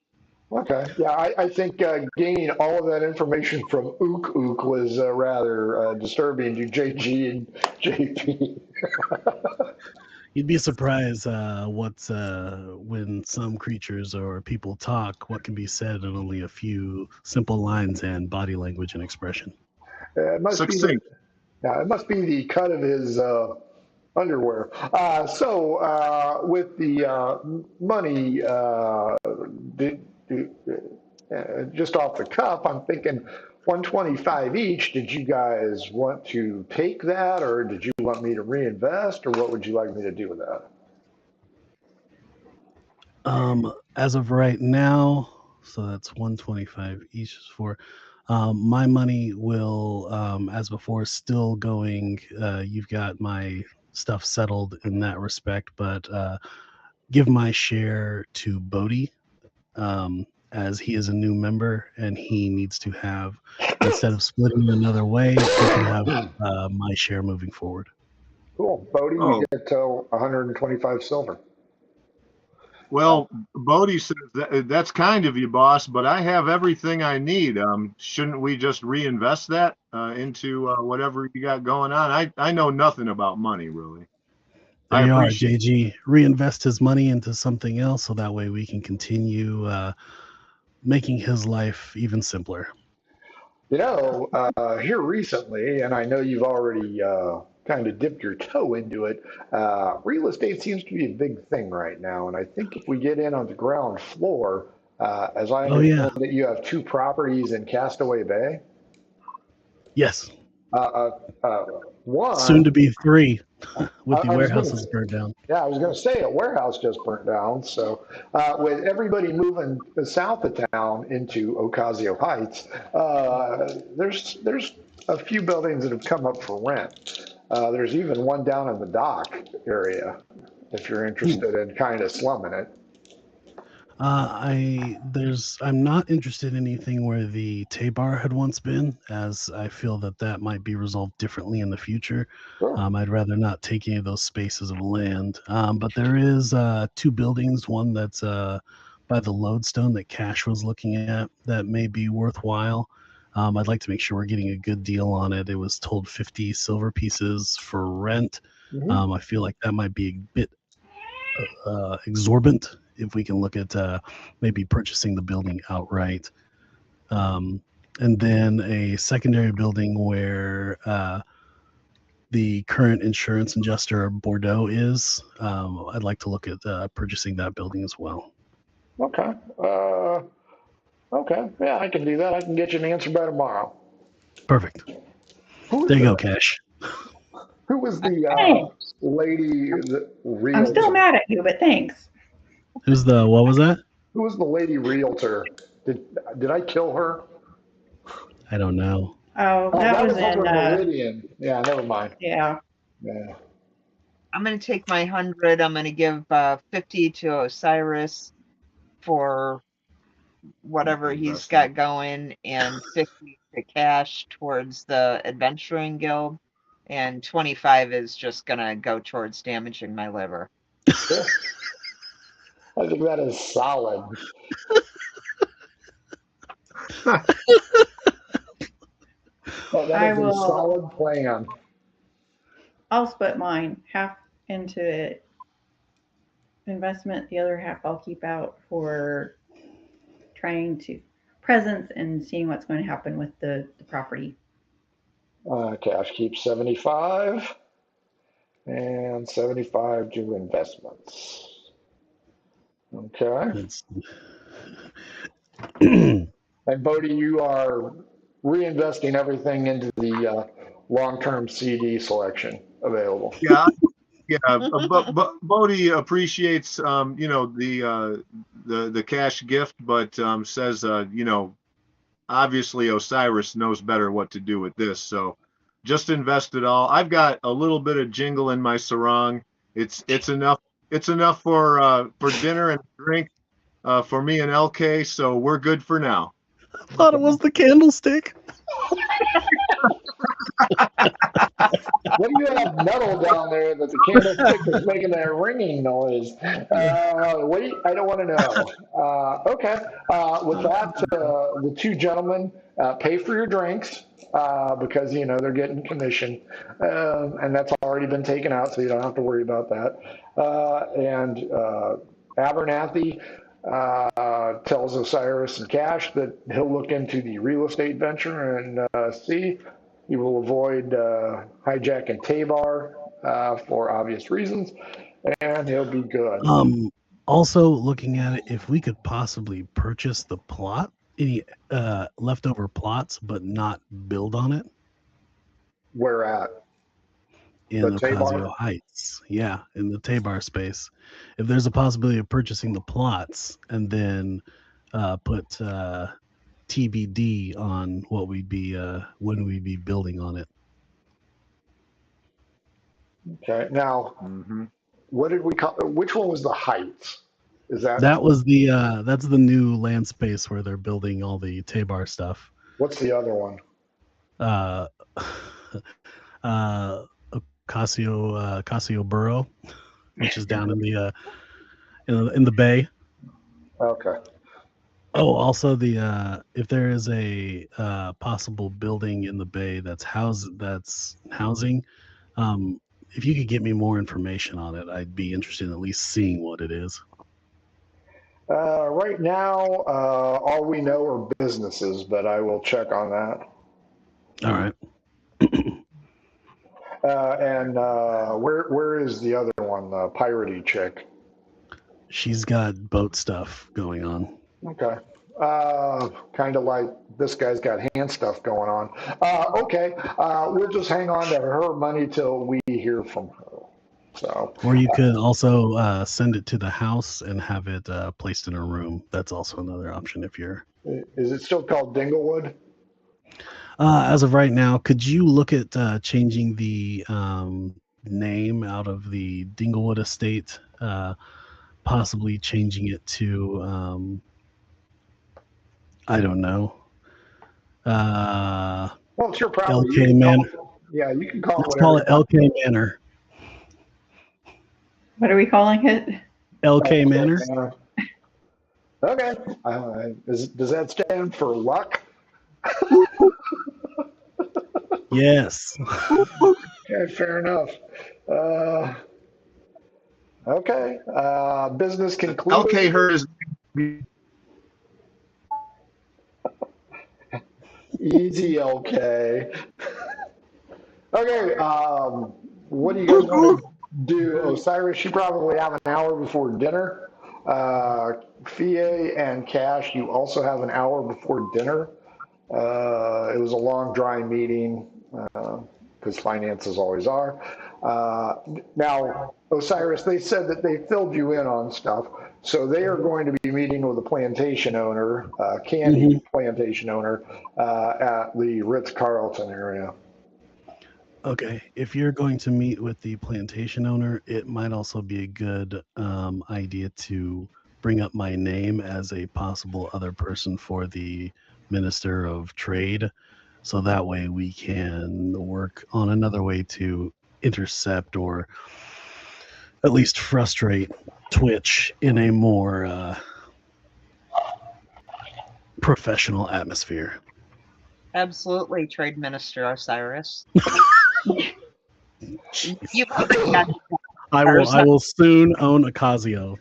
Okay. Yeah, I think gaining all of that information from Ook Ook was rather disturbing to JG and JP. You'd be surprised when some creatures or people talk, what can be said in only a few simple lines and body language and expression. It must be the cut of his underwear. So with the money, just off the cuff, I'm thinking 125 each. Did you guys want to take that, or did you want me to reinvest, or what would you like me to do with that? As of right now, so that's 125 each is for. My money will, as before, still going. You've got my stuff settled in that respect, but give my share to Bodhi, as he is a new member and he needs to have, instead of splitting it another way, he can have my share moving forward. Cool. Bodhi, you get 125 silver. Well, Bodhi says that's kind of you, boss, but I have everything I need. Shouldn't we just reinvest that into whatever you got going on? I know nothing about money, really. There you are, JG. Reinvest his money into something else so that way we can continue making his life even simpler. You know, here recently, and I know you've already kind of dipped your toe into it, real estate seems to be a big thing right now. And I think if we get in on the ground floor, as I understand that you have 2 properties in Castaway Bay. Yes. One. Soon to be 3 with the warehouses burned down. Yeah, I was going to say a warehouse just burnt down. So with everybody moving south of town into Occasio Heights, there's a few buildings that have come up for rent. There's even one down in the dock area, if you're interested in kind of slumming it. I'm not interested in anything where the Tabar had once been, as I feel that might be resolved differently in the future. Sure. I'd rather not take any of those spaces of land. But there is two buildings, one that's by the lodestone that Cash was looking at that may be worthwhile. I'd like to make sure we're getting a good deal on it. It was told 50 silver pieces for rent. Mhm. I feel like that might be a bit exorbitant if we can look at maybe purchasing the building outright. And then a secondary building where the current insurance adjuster Bordeaux is. I'd like to look at purchasing that building as well. Okay. Okay. Yeah, I can do that. I can get you an answer by tomorrow. Perfect. Who There is you go, the Cash. Who was the Thanks. lady realtor? I'm still mad at you, but thanks. What was that? Who was the lady realtor? Did I kill her? I don't know. Oh, Oh, that that was was over in, in Meridian. Yeah, never mind. yeah. Yeah. I'm going to take my 100. I'm going to give 50 to Osiris for whatever he's got going, and 50 to Cash towards the Adventuring Guild, and 25 is just going to go towards damaging my liver. Sure. I think that is solid. Oh, that I is a will, solid plan. I'll split mine half into investment, the other half I'll keep out for trying to presence and seeing what's going to happen with the property. Cash keeps 75 and 75 to investments. Okay. That's And Bodie, you are reinvesting everything into the long-term CD selection available. Yeah, but Bodie appreciates the cash gift, but says obviously Osiris knows better what to do with this, so just invest it all. I've got a little bit of jingle in my sarong. It's enough. It's enough for dinner and drink for me and LK, so we're good for now. I thought it was the candlestick. What do you have metal down there that the candlestick is making that ringing noise? Wait, I don't want to know. Okay. With that, the two gentlemen pay for your drinks because they're getting commission, and that's already been taken out, so you don't have to worry about that. And Abernathy tells Osiris and Cash that he'll look into the real estate venture and see. He will avoid hijacking Tabar for obvious reasons, and he'll be good. Also looking at it, if we could possibly purchase the plot, any leftover plots, but not build on it Where at? in The Tabar? Occasio Heights. Yeah, in the Tabar space. If there's a possibility of purchasing the plots and then put TBD on what we'd be when we'd be building on it. Okay. Now, what did we call? Which one was the Heights? Is that was that's the new land space where they're building all the Tabar stuff. what's the other one? Occasio Borough, which is down in the in the bay. Okay. Oh, also the if there is a possible building in the bay that's housing, if you could get me more information on it, I'd be interested in at least seeing what it is. Right now, all we know are businesses, but I will check on that. All right. And where is the other one, the piratey chick? She's got boat stuff going on. Okay. Kind of like this guy's got hand stuff going on. Okay. We'll just hang on to her money till we hear from her. So. Or you could also send it to the house and have it placed in a room. That's also another option if you're. Is it still called Dinglewood? As of right now, could you look at changing the name out of the Dinglewood Estate possibly changing it to I don't know. Well, it's your property. You LK can call Manor. it, yeah, you can call it Let's whatever call you it want. LK Manor. What are we calling it? LK Manor. Okay. Does that stand for luck? Yes. Okay, fair enough. Okay. Business concluded. LK her is Easy, okay. Okay. What do you guys want to do? Osiris, you probably have an hour before dinner. Fia and Cash, you also have an hour before dinner. It was a long, dry meeting because finances always are. Now, Osiris, they said that they filled you in on stuff. So they are going to be meeting with the plantation owner, Candy plantation owner, at the Ritz-Carlton area. Okay, if you're going to meet with the plantation owner, it might also be a good idea to bring up my name as a possible other person for the Minister of Trade. So that way we can work on another way to intercept or at least frustrate Twitch in a more professional atmosphere. Absolutely, Trade Minister Osiris. You I will soon own Occasio.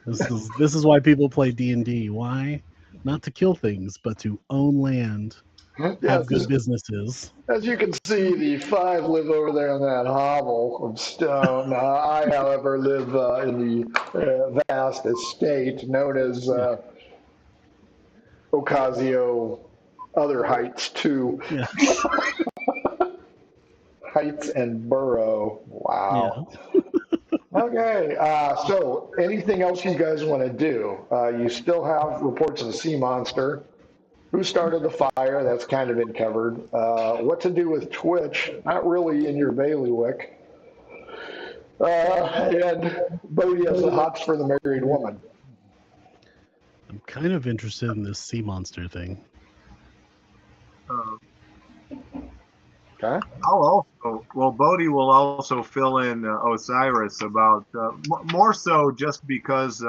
This is why people play D&D. Why? Not to kill things, but to own land, have good businesses. As you can see, the five live over there in that hovel of stone. I, however, live in the vast estate known as Occasio Other Heights 2. Yeah. Heights and Borough. Wow. Yeah. Okay, so anything else you guys want to do? You still have reports of the sea monster. Who started the fire? That's kind of been covered. What to do with Twitch? Not really in your bailiwick. And Bodie has the hots for the married woman. I'm kind of interested in this sea monster thing. Okay. I'll also, well, Bodhi will also fill in Osiris about more so just because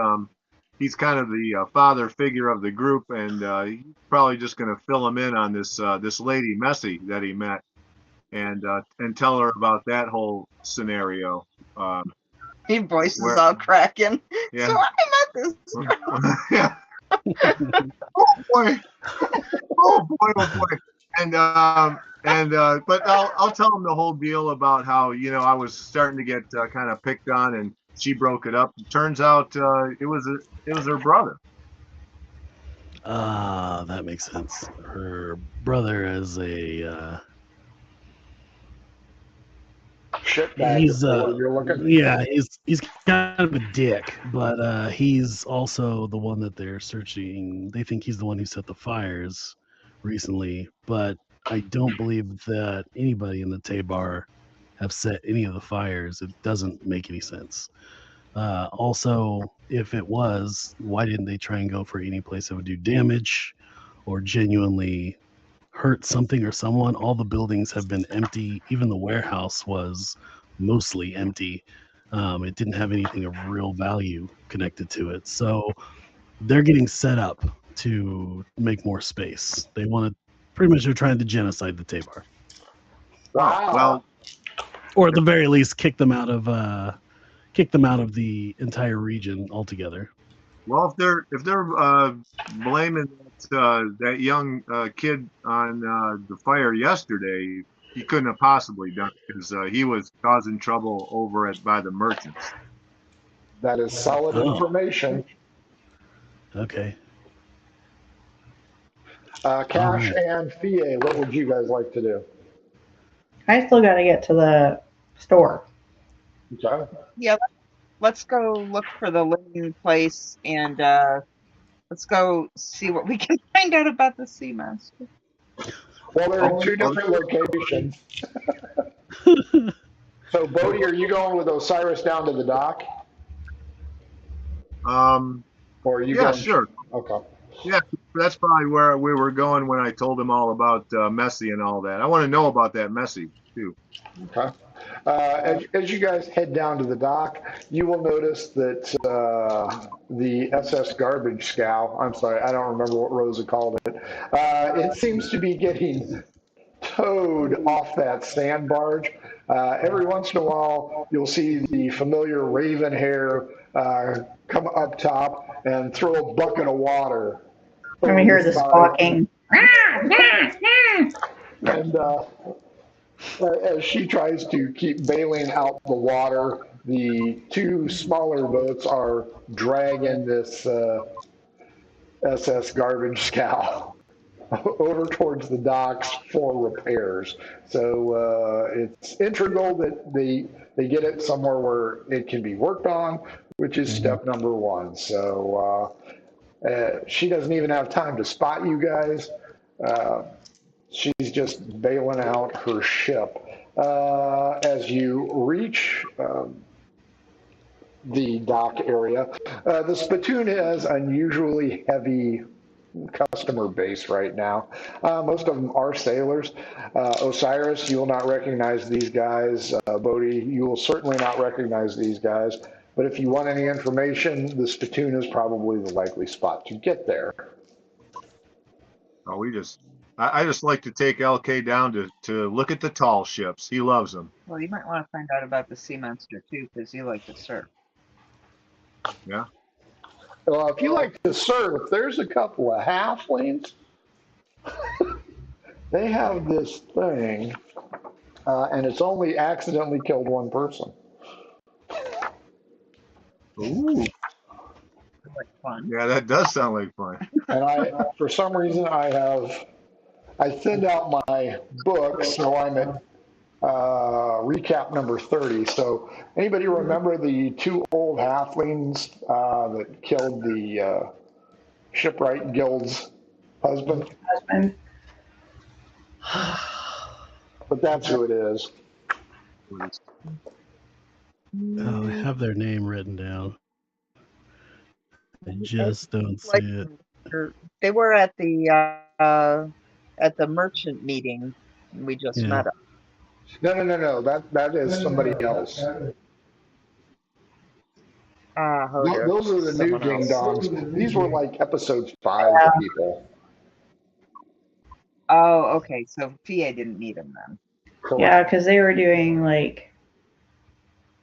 he's kind of the father figure of the group, and he's probably just going to fill him in on this lady Messi that he met, and tell her about that whole scenario. Your voice is all cracking. Yeah. So I met this. Yeah. Oh boy! Oh boy! Oh boy! But I'll tell him the whole deal about how I was starting to get kind of picked on, and she broke it up. It turns out it was her brother. That makes sense. Her brother is a Shitbag. he's You're looking. yeah, he's kind of a dick, but he's also the one that they're searching. They think he's the one who set the fires recently, but I don't believe that anybody in the Tabar have set any of the fires. It doesn't make any sense. Also, if it was, why didn't they try and go for any place that would do damage or genuinely hurt something or someone? All the buildings have been empty. Even the warehouse was mostly empty. It didn't have anything of real value connected to it. So they're getting set up to make more space. They want to, pretty much they're trying to genocide the Tabar. Wow. Well, or at the very least kick them out of the entire region altogether. Well, if they're blaming that young kid on the fire yesterday, he couldn't have possibly done it because he was causing trouble over by the merchants. That is solid information. Okay. Cash and Fia, what would you guys like to do? I still got to get to the store. Okay. Yeah, let's go look for the living place and let's go see what we can find out about the sea monster. Well, they're in two different locations. So, Bodhi, are you going with Osiris down to the dock? Or are you Yeah, going? sure. Okay. Yeah, that's probably where we were going when I told him all about Messi and all that. I want to know about that Messi too. Okay. As you guys head down to the dock, you will notice that the SS garbage scow, I'm sorry, I don't remember what Rosa called it, it seems to be getting towed off that sand barge. Every once in a while, you'll see the familiar raven hair come up top and throw a bucket of water And we over hear the the side. squawking. And as she tries to keep bailing out the water, the two smaller boats are dragging this SS garbage scow over towards the docks for repairs. So it's integral that they get it somewhere where it can be worked on, which is step number one. So she doesn't even have time to spot you guys. Uh, she's just bailing out her ship. As you reach the dock area, the Spittoon has unusually heavy customer base right now. Most of them are sailors. Osiris, you will not recognize these guys. Bodhi, you will certainly not recognize these guys. But if you want any information, the Spittoon is probably the likely spot to get there. Oh, I just like to take LK down to look at the tall ships. He loves them. Well, you might want to find out about the sea monster too, because you like to surf. Yeah. Well, if you like to surf, there's a couple of halflings. They have this thing, and it's only accidentally killed one person. Ooh. Like fun. Yeah, that does sound like fun. And for some reason, I thinned out my book, so I'm at recap number 30. So anybody remember the two old halflings that killed the shipwright guild's husband? Husband. But that's who it is. Oh, I have their name written down. I just don't see Like, it. they were at the merchant meeting. We just Yeah. met up. No. That is somebody else. Those are the new ding dongs. These were like episode 5 people. Oh, okay. So PA didn't meet him then. Correct. Yeah, because they were doing like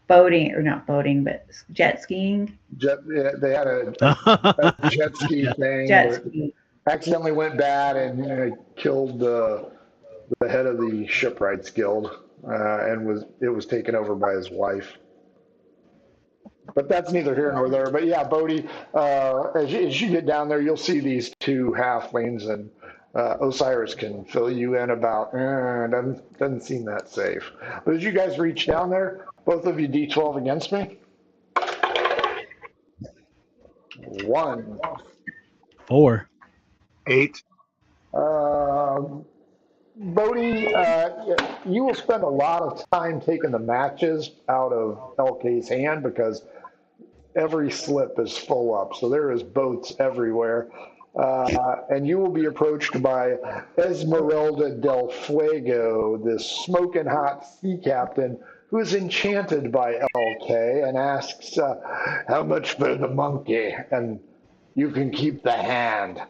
boating, or not boating, but jet skiing. They had a jet ski thing. Jet ski. Accidentally went bad and killed the head of the shipwrights guild, and it was taken over by his wife. But that's neither here nor there. But yeah, Bodhi, as you get down there, you'll see these two halflings, and Osiris can fill you in about, doesn't seem that safe. But as you guys reach down there, both of you D12 against me. 1. 4. 8. Bodhi, you will spend a lot of time taking the matches out of LK's hand because every slip is full up. So there is boats everywhere. And you will be approached by Esmeralda del Fuego, this smoking hot sea captain who is enchanted by LK and asks, how much for the monkey? And you can keep the hand.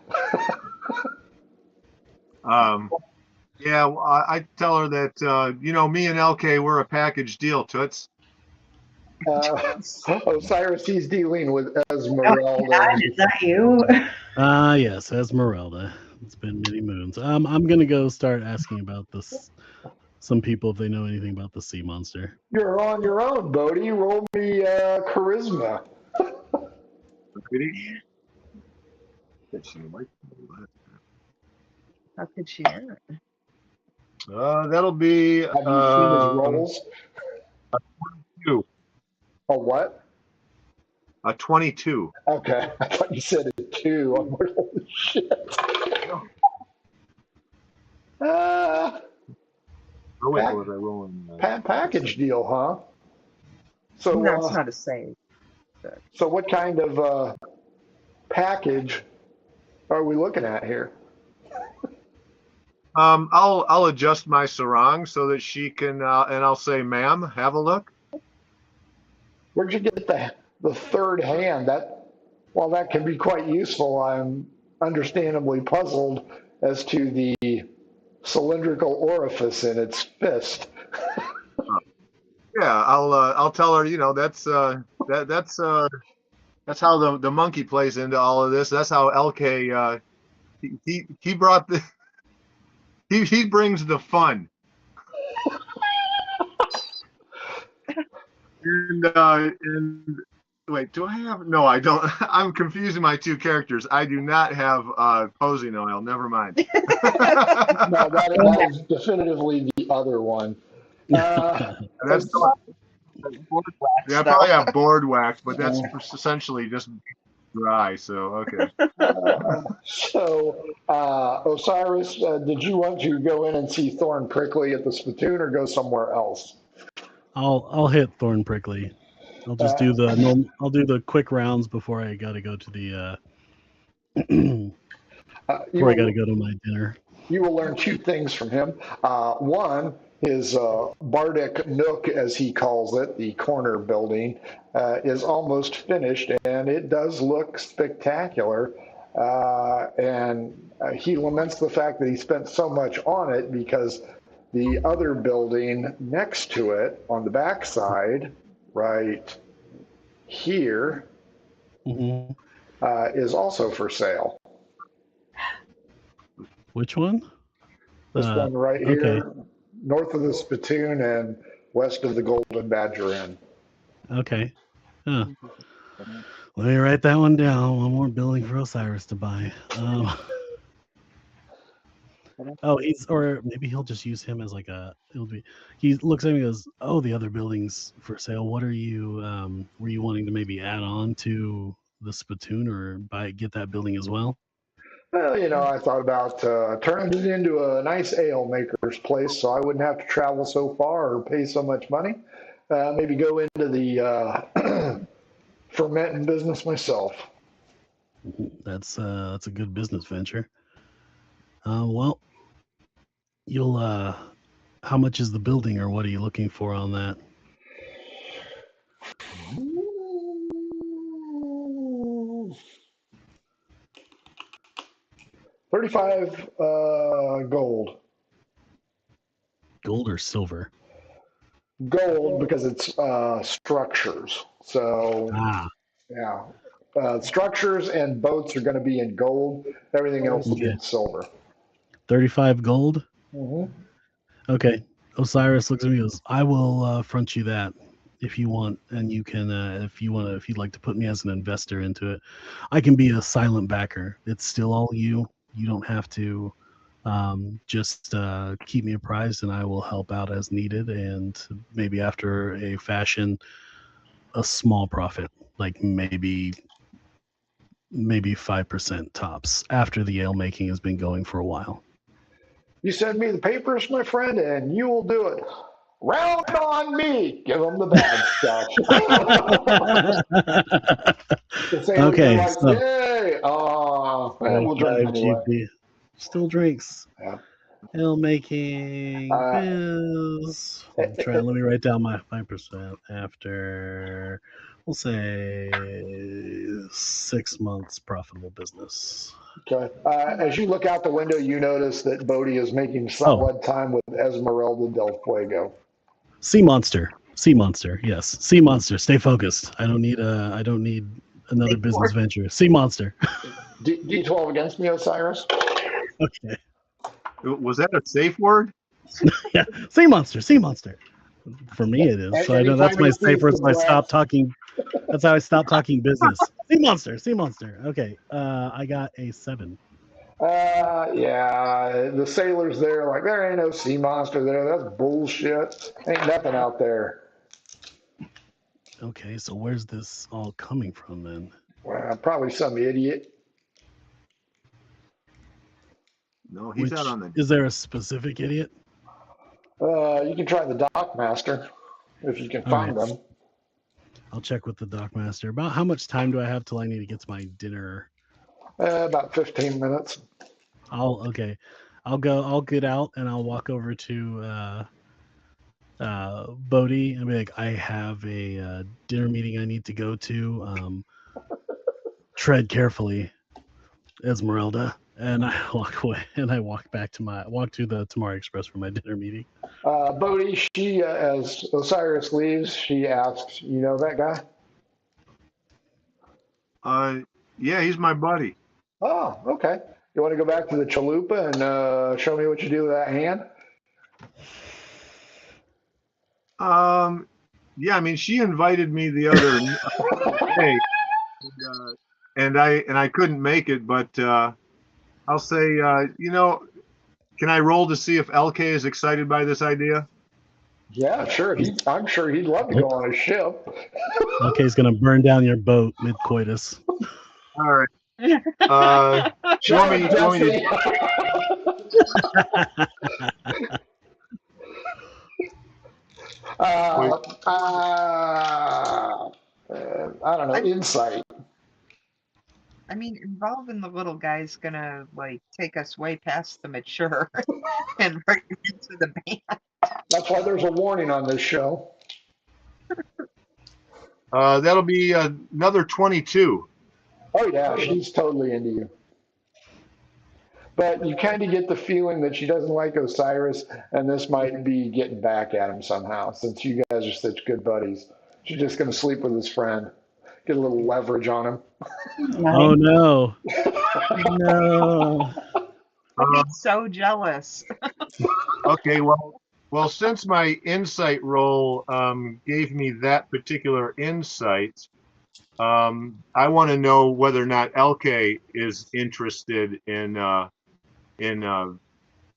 Yeah, well, I tell her that, me and LK, we're a package deal, Toots. Osiris, he's dealing with Esmeralda. Is that you? Yes, Esmeralda. It's been many moons. I'm gonna go start asking about this. Some people, if they know anything about the sea monster. You're on your own, Bodhi. Roll me charisma. How could she earn? That'll be Have you seen his rolls? 2. A what? A 22. Okay, I thought you said a 2. I'm like, holy shit. Oh, wait, was I rolling? Package deal, huh? So That's not a save. So what kind of package are we looking at here? I'll adjust my sarong so that she can, and I'll say, "Ma'am, have a look." Where'd you get the third hand? While that can be quite useful, I'm understandably puzzled as to the cylindrical orifice in its fist. Yeah, I'll tell her. That's that's how the monkey plays into all of this. That's how LK he brought the he brings the fun. And wait, do I have? No, I don't. I'm confusing my two characters. I do not have posing oil. Never mind. No, that is definitively the other one. That's I probably have board wax, but that's essentially just dry. So okay. Osiris, did you want to go in and see Thorn Prickly at the spittoon, or go somewhere else? I'll hit Thorn Prickly. I'll just do the I'll do the quick rounds before I got to go to the before I got to go to my dinner. You will learn two things from him. One, his Bardic Nook, as he calls it, the corner building, is almost finished, and it does look spectacular. And he laments the fact that he spent so much on it, because the other building next to it on the backside, right here, is also for sale. Which one? This one right here, north of the spittoon and west of the Golden Badger Inn. Okay. Huh. Let me write that one down. One more building for Osiris to buy. Or maybe he'll just use him as like he looks at me and goes, "Oh, the other building's for sale. What are you, were you wanting to maybe add on to the spittoon or get that building as well?" Well, I thought about turning it into a nice ale maker's place, so I wouldn't have to travel so far or pay so much money. Maybe go into the fermenting business myself. That's a good business venture. Well, you'll how much is the building, or what are you looking for on that? $35 gold. Gold or silver? Gold, because it's structures. So yeah, structures and boats are going to be in gold. Everything else will be in silver. 35 gold. Mm-hmm. Okay. Osiris looks at me and goes, "I will front you that if you want, and you can if you'd like to put me as an investor into it. I can be a silent backer. It's still all you. You don't have to just keep me apprised, and I will help out as needed, and maybe after a fashion, a small profit, like maybe 5% tops after the ale making has been going for a while." You send me the papers, my friend, and you will do it. Round on me. Give them the bad stuff. Okay. Like, so, yay. We'll drink anyway. Still drinks. Yeah. Ale making biz. Let me write down my 5% after, we'll say, 6 months profitable business. Okay. As you look out the window, you notice that Bodhi is making solid time with Esmeralda del Fuego. Sea monster. Yes. Sea monster. Stay focused. I don't need another business venture. Sea monster. D12 against me, Osiris. Okay. Was that a safe word? Yeah. Sea monster. For me, it is. So I know that's my safe word. So I stopped talking. That's how I stopped talking business. Sea monster. Okay. I got a 7. Yeah. The sailors there are like, there ain't no sea monster there. That's bullshit. Ain't nothing out there. Okay. So where's this all coming from then? Well, probably some idiot. No, he's out on the. Is there a specific idiot? You can try the dock master if you can find them. I'll check with the dockmaster. About how much time do I have till I need to get to my dinner? About 15 minutes. Okay. I'll get out and I'll walk over to Bodhi and be like, I have a dinner meeting I need to go to. Tread carefully, Esmeralda. And I walk away and I walk to the Tamari Express for my dinner meeting. Bodhi, she, as Osiris leaves, she asks, "You know that guy?" Yeah, he's my buddy. Oh, okay. You want to go back to the chalupa and show me what you do with that hand? Yeah, I mean, she invited me the other day, and I couldn't make it, but I'll say, can I roll to see if LK is excited by this idea? Yeah, sure. I'm sure he'd love to go on a ship. Okay, he's gonna burn down your boat mid coitus. All right. You want me to- I don't know, insight. I mean, involving the little guy's gonna like take us way past the mature and right into the band. That's why there's a warning on this show. That'll be another 22. Oh yeah, she's totally into you. But you kind of get the feeling that she doesn't like Osiris, and this might be getting back at him somehow, since you guys are such good buddies. She's just going to sleep with his friend, get a little leverage on him. Oh no! No. I'd be so jealous. Okay, well, since my insight roll gave me that particular insight, I want to know whether or not LK is interested in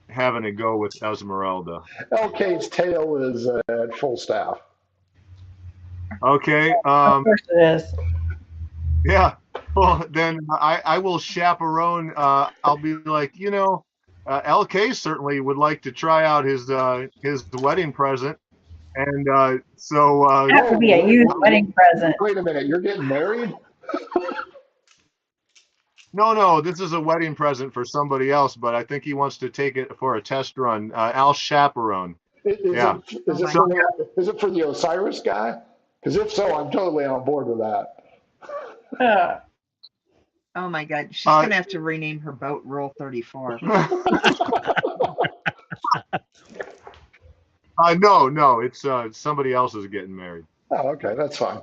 having a go with Esmeralda. LK's tail is at full staff. Okay. Of course it is. Yeah. Well, then I will chaperone. I'll be like, LK certainly would like to try out his wedding present, and so. That would be a used wedding present. Wait a minute, you're getting married? No, this is a wedding present for somebody else, but I think he wants to take it for a test run. I'll chaperone. Is it for the Osiris guy? Because if so, I'm totally on board with that. Oh my God, she's gonna have to rename her boat Rule 34. No, it's somebody else is getting married. Oh, okay, that's fine.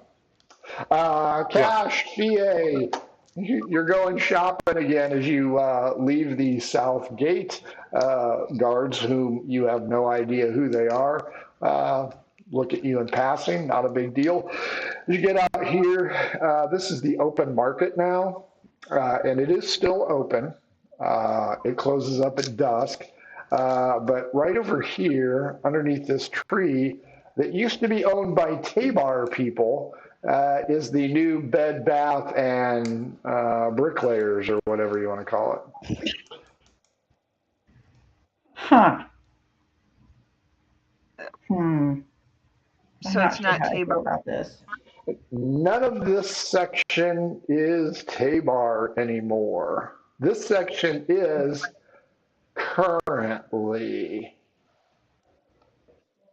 Cash, VA, you're going shopping again as you leave the south gate. Guards, whom you have no idea who they are, look at you in passing, not a big deal. You get out here, this is the open market now, and it is still open. It closes up at dusk. But right over here, underneath this tree that used to be owned by Tabar people, is the new Bed Bath and bricklayers, or whatever you want to call it. Huh. So it's not Tabar about this. None of this section is Tabar anymore. This section is currently.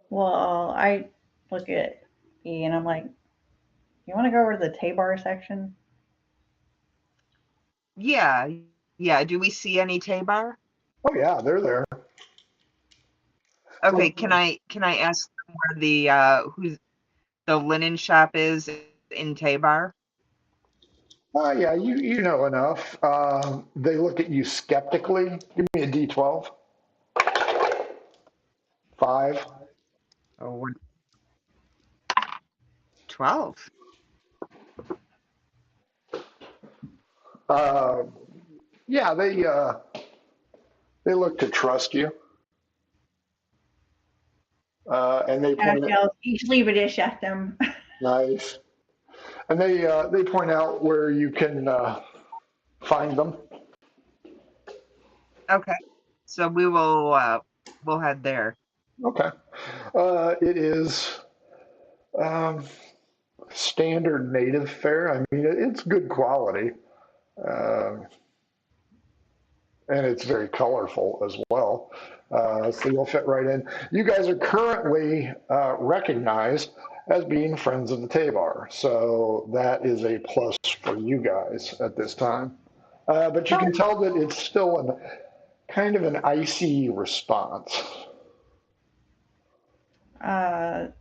Well, I look at E and I'm like, you want to go over to the Tabar section? Yeah. Do we see any Tabar? Oh yeah, they're there. Okay, can I ask where the who the linen shop is in Tabar? Yeah, you know enough. They look at you skeptically. Give me a D12. 5. Oh, 12. Yeah, they look to trust you. And they point out, each leave a dish at them. nice. And they point out where you can find them. Okay, so we will we'll head there. Okay. It is standard native fare. I mean, it's good quality. Uh, and it's very colorful as well. So you'll fit right in. You guys are currently recognized as being friends of the Tabar, so that is a plus for you guys at this time. But you can tell that it's still kind of an icy response. So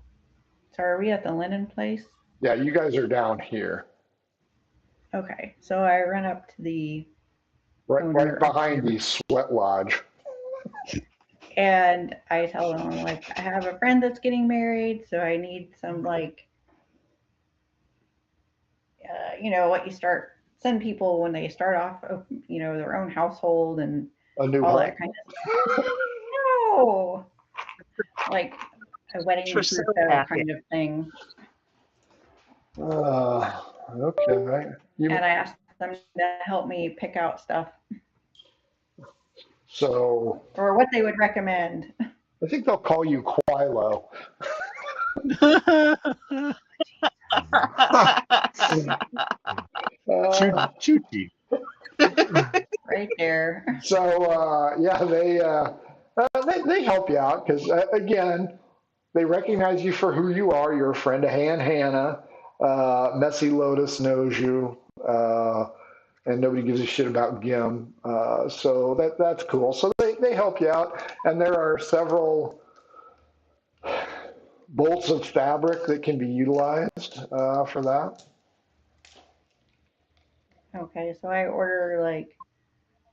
are we at the linen place? Yeah, you guys are down here, Okay, so I run up to the right behind the sweat lodge. And I tell them, I'm like, I have a friend that's getting married, so I need some, like, what you send people when they start off, their own household and A new all home. that kind of stuff. No, like a wedding trousseau kind of thing. Okay. And I asked them to help me pick out stuff. So. Or what they would recommend. I think they'll call you Quilo. Chuchi. Right there. So they help you out because again, they recognize you for who you are. You're a friend of Hannah. Messy Lotus knows you, and nobody gives a shit about Gim. So that's cool. So they help you out, and there are several bolts of fabric that can be utilized for that. Okay, so I order like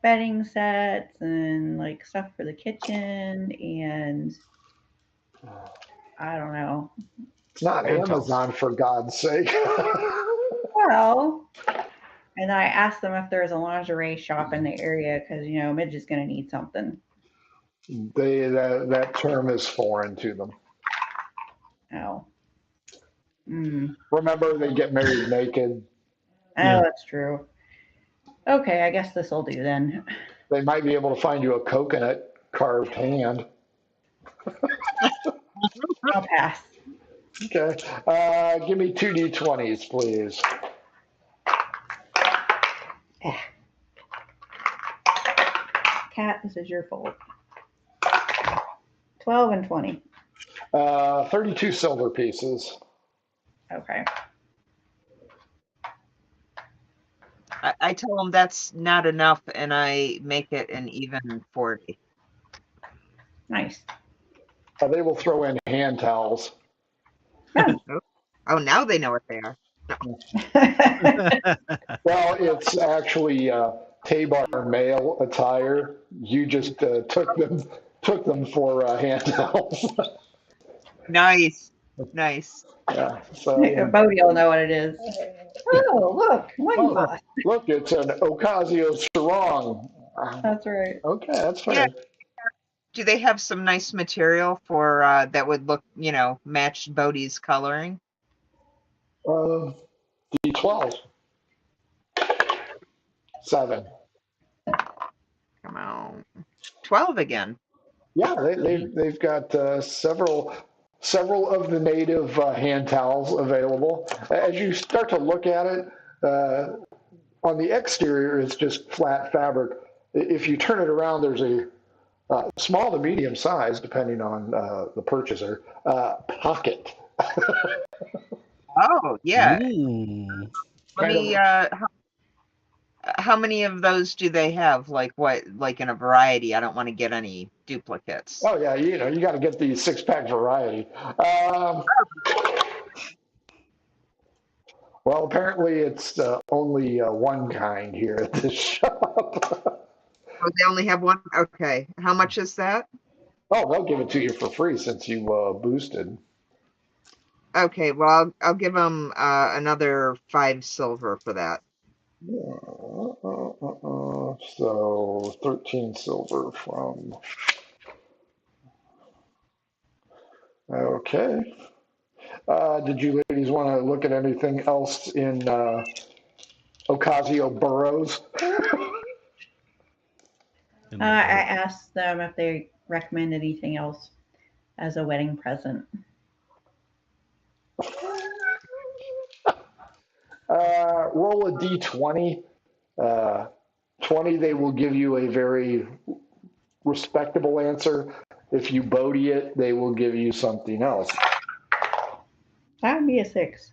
bedding sets and like stuff for the kitchen, and I don't know. It's not Amazon, for God's sake. Well, and I asked them if there's a lingerie shop in the area because Midge is going to need something. That term is foreign to them. Oh. Remember, they get married naked. Oh, that's true. Okay, I guess this will do then. They might be able to find you a coconut carved hand. I'll pass. Okay. Give me 2d20s, please. Cat, this is your fault. 12 and 20. 32 silver pieces. Okay. I tell them that's not enough, and I make it an even 40. Nice. They will throw in hand towels. Oh, now they know what they are. Well, it's actually Tabar male attire. You just took them for hand towels. Nice. Yeah. So Bodie will know what it is. Oh, look, loincloth. Look, it's an Occasio sarong. That's right. Okay, that's fair. Yeah. Do they have some nice material for that would look, match Bodie's coloring? D12. 7. Come on. 12 again. Yeah, they've got several of the native hand towels available. As you start to look at it, on the exterior, it's just flat fabric. If you turn it around, there's a small to medium size, depending on the purchaser, pocket. Oh, yeah. Let me, how many of those do they have? Like in a variety? I don't want to get any duplicates. Oh, yeah, you got to get the 6-pack variety. Well, apparently it's only one kind here at this shop. Oh, they only have one? Okay. How much is that? Oh, they'll give it to you for free since you boosted. Okay, well, I'll give them another 5 silver for that. So 13 silver from... Okay. Did you ladies want to look at anything else in Occasio Burrows? I asked them if they recommend anything else as a wedding present. Roll a d20. 20, they will give you a very respectable answer. If you Bodhi it, they will give you something else. That would be a 6.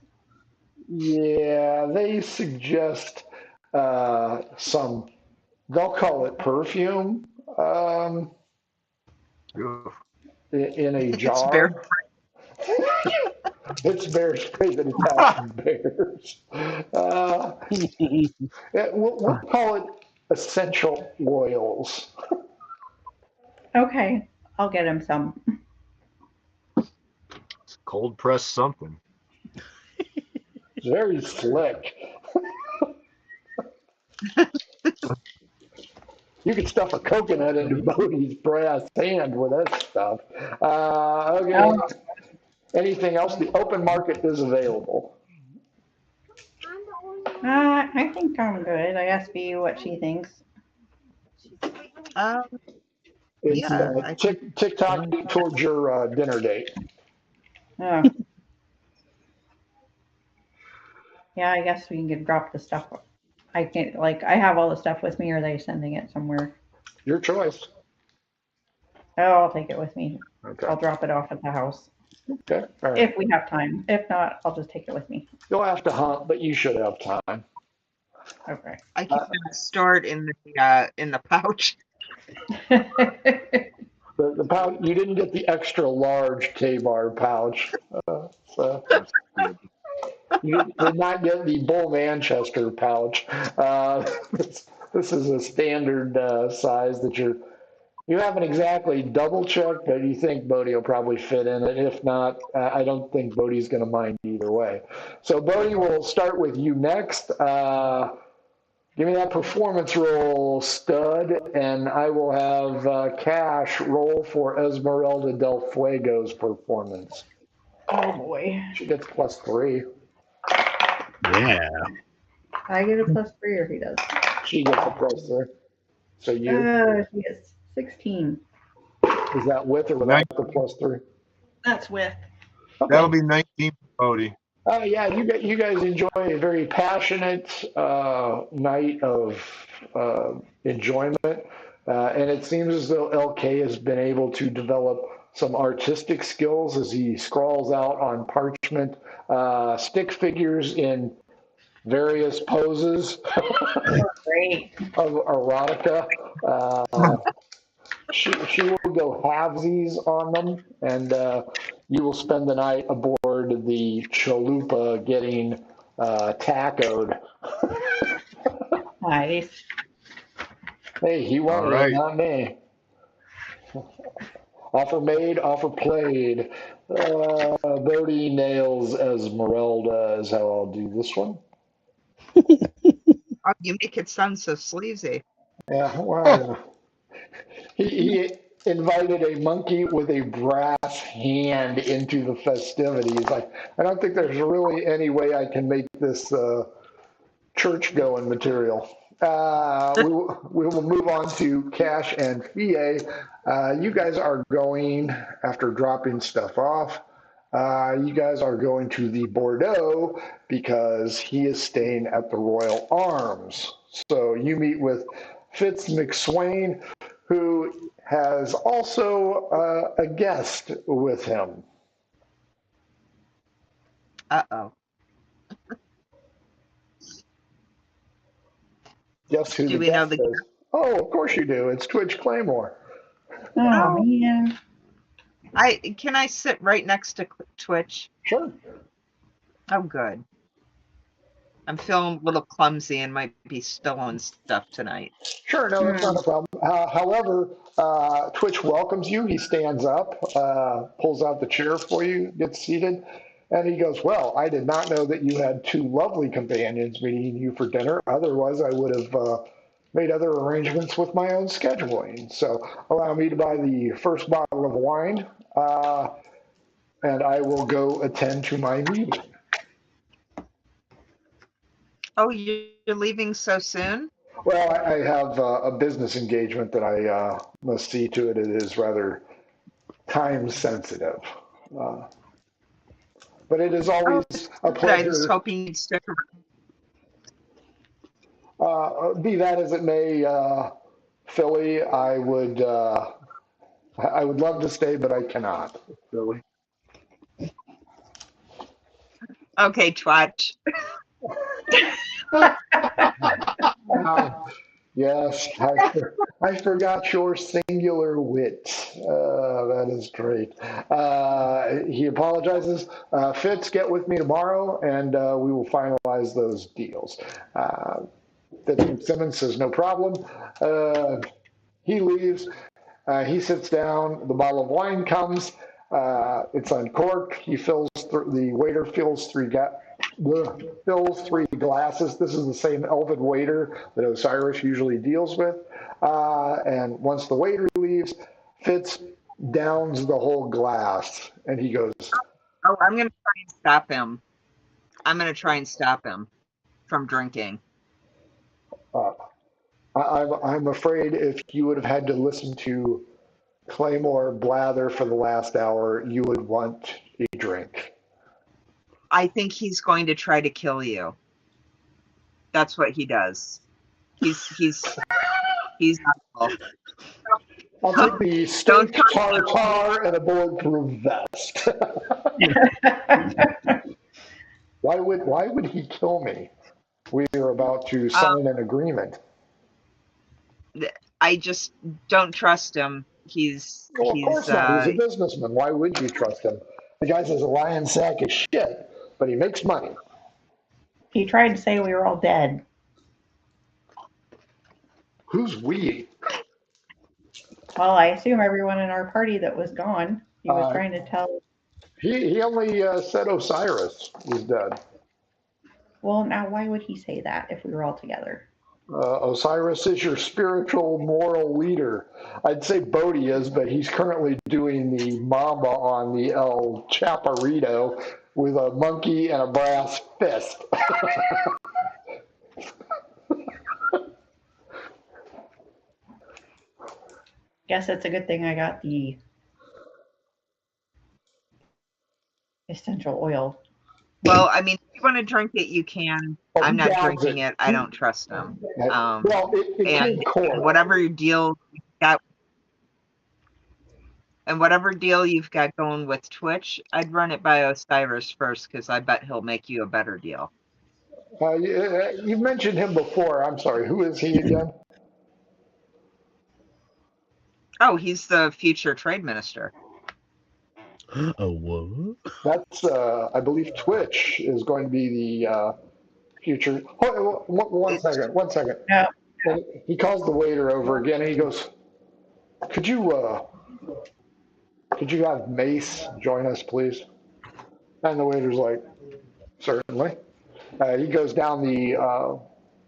Yeah, they suggest some, they'll call it perfume Ugh. in a It's bear. jar. It's bear spray that attacks bears. We'll call it essential oils. Okay, I'll get him some. Cold press something. Very slick. You could stuff a coconut into Bodhi's brass hand with that stuff. Okay. Oh. Anything else? The open market is available. I think I'm good. I asked B what she thinks. It's Yeah, I think tick-tock towards your dinner date. Oh. Yeah, I guess we can drop the stuff. I can't, like, I have all the stuff with me, or are they sending it somewhere? Your choice. Oh, I'll take it with me. Okay. I'll drop it off at the house. Okay. All right. If we have time. If not, I'll just take it with me. You'll have to hunt, but you should have time. Okay. I can store it in the pouch. The pouch, you didn't get the extra large K-bar pouch. So you did not get the Bull Manchester pouch. This is a standard size that you haven't exactly double checked, but you think Bodhi will probably fit in it. If not, I don't think Bodhi's going to mind either way. So Bodhi, will start with you next. Give me that performance roll, stud, and I will have Cash roll for Esmeralda del Fuego's performance. Oh boy. She gets +3. Yeah. I get a +3 or he does. She gets a +3. So you, She gets 16. is that with or without the +3? That's with. Okay. That'll be 19 for Bodhi. Yeah, you guys enjoy a very passionate night of enjoyment, and it seems as though LK has been able to develop some artistic skills as he scrawls out on parchment stick figures in various poses Great. of erotica. She will go halvesies on them, and you will spend the night aboard the chalupa getting tacoed. Nice. Hey, he wanted All right. it, not me. Offer made, offer played. Bodhi nails Esmeralda is how I'll do this one. Oh, you make it sound so sleazy. Yeah, well, he invited a monkey with a brass hand into the festivities. Like, I don't think there's really any way I can make this church-going material. We will move on to Cash and Fie. You guys are going, after dropping stuff off, you guys are going to the Bordeaux because he is staying at the Royal Arms. So you meet with Fitz McSwain, who has also a guest with him. Uh-oh. Guess who Do the we know guest the- is? Oh, of course you do. It's Twitch Claymore. Oh, man. Can I sit right next to Twitch? Sure. Oh, good. I'm feeling a little clumsy and might be spilling stuff tonight. Sure, no, that's not a problem. However, Twitch welcomes you. He stands up, pulls out the chair for you, gets seated, and he goes, well, I did not know that you had two lovely companions meeting you for dinner. Otherwise, I would have made other arrangements with my own scheduling. So allow me to buy the first bottle of wine, and I will go attend to my meeting. Oh, you're leaving so soon? Well, I have a business engagement that I must see to it. It is rather time sensitive. But it is always a I was pleasure. hoping you'd stick around. Be that as it may, Philly, I would love to stay, but I cannot. Really? Okay, Twatch. Yes, I forgot your singular wit. That is great. He apologizes. Fitz, get with me tomorrow, and we will finalize those deals. Fitzsimmons says no problem. He leaves. He sits down. The bottle of wine comes. It's uncorked. The waiter fills three glasses. This is the same elven waiter that Osiris usually deals with. And once the waiter leaves, Fitz downs the whole glass, and he goes, Oh, I'm going to try and stop him. I'm going to try and stop him from drinking. I'm afraid if you would have had to listen to Claymore blather for the last hour, you would want a drink. I think he's going to try to kill you. That's what he does. He's awful. I'll take the steak tartare and a bulletproof vest. Why would he kill me? We are about to sign an agreement. I just don't trust him. Well, of course not. He's a businessman. Why would you trust him? The guy's a lion sack of shit, but he makes money. He tried to say we were all dead. Who's we? Well, I assume everyone in our party that was gone. He was trying to tell. He only said Osiris was dead. Well, now why would he say that if we were all together? Osiris is your spiritual moral leader. I'd say Bodhi is, but he's currently doing the Mamba on the El Chaparrito with a monkey and a brass fist. Guess it's a good thing I got the essential oil. Well, I mean, if you want to drink it, you can. Oh, I'm not drinking it. I don't trust him. Well, And whatever deal you've got, and whatever deal you've got going with Twitch, I'd run it by Osiris first because I bet he'll make you a better deal. You've mentioned him before. I'm sorry. Who is he again? Oh, he's the future trade minister. Oh, what? That's, I believe Twitch is going to be the future. One second. Yeah. And he calls the waiter over again, and he goes, could you have Mace join us, please? And the waiter's like, certainly. He goes down the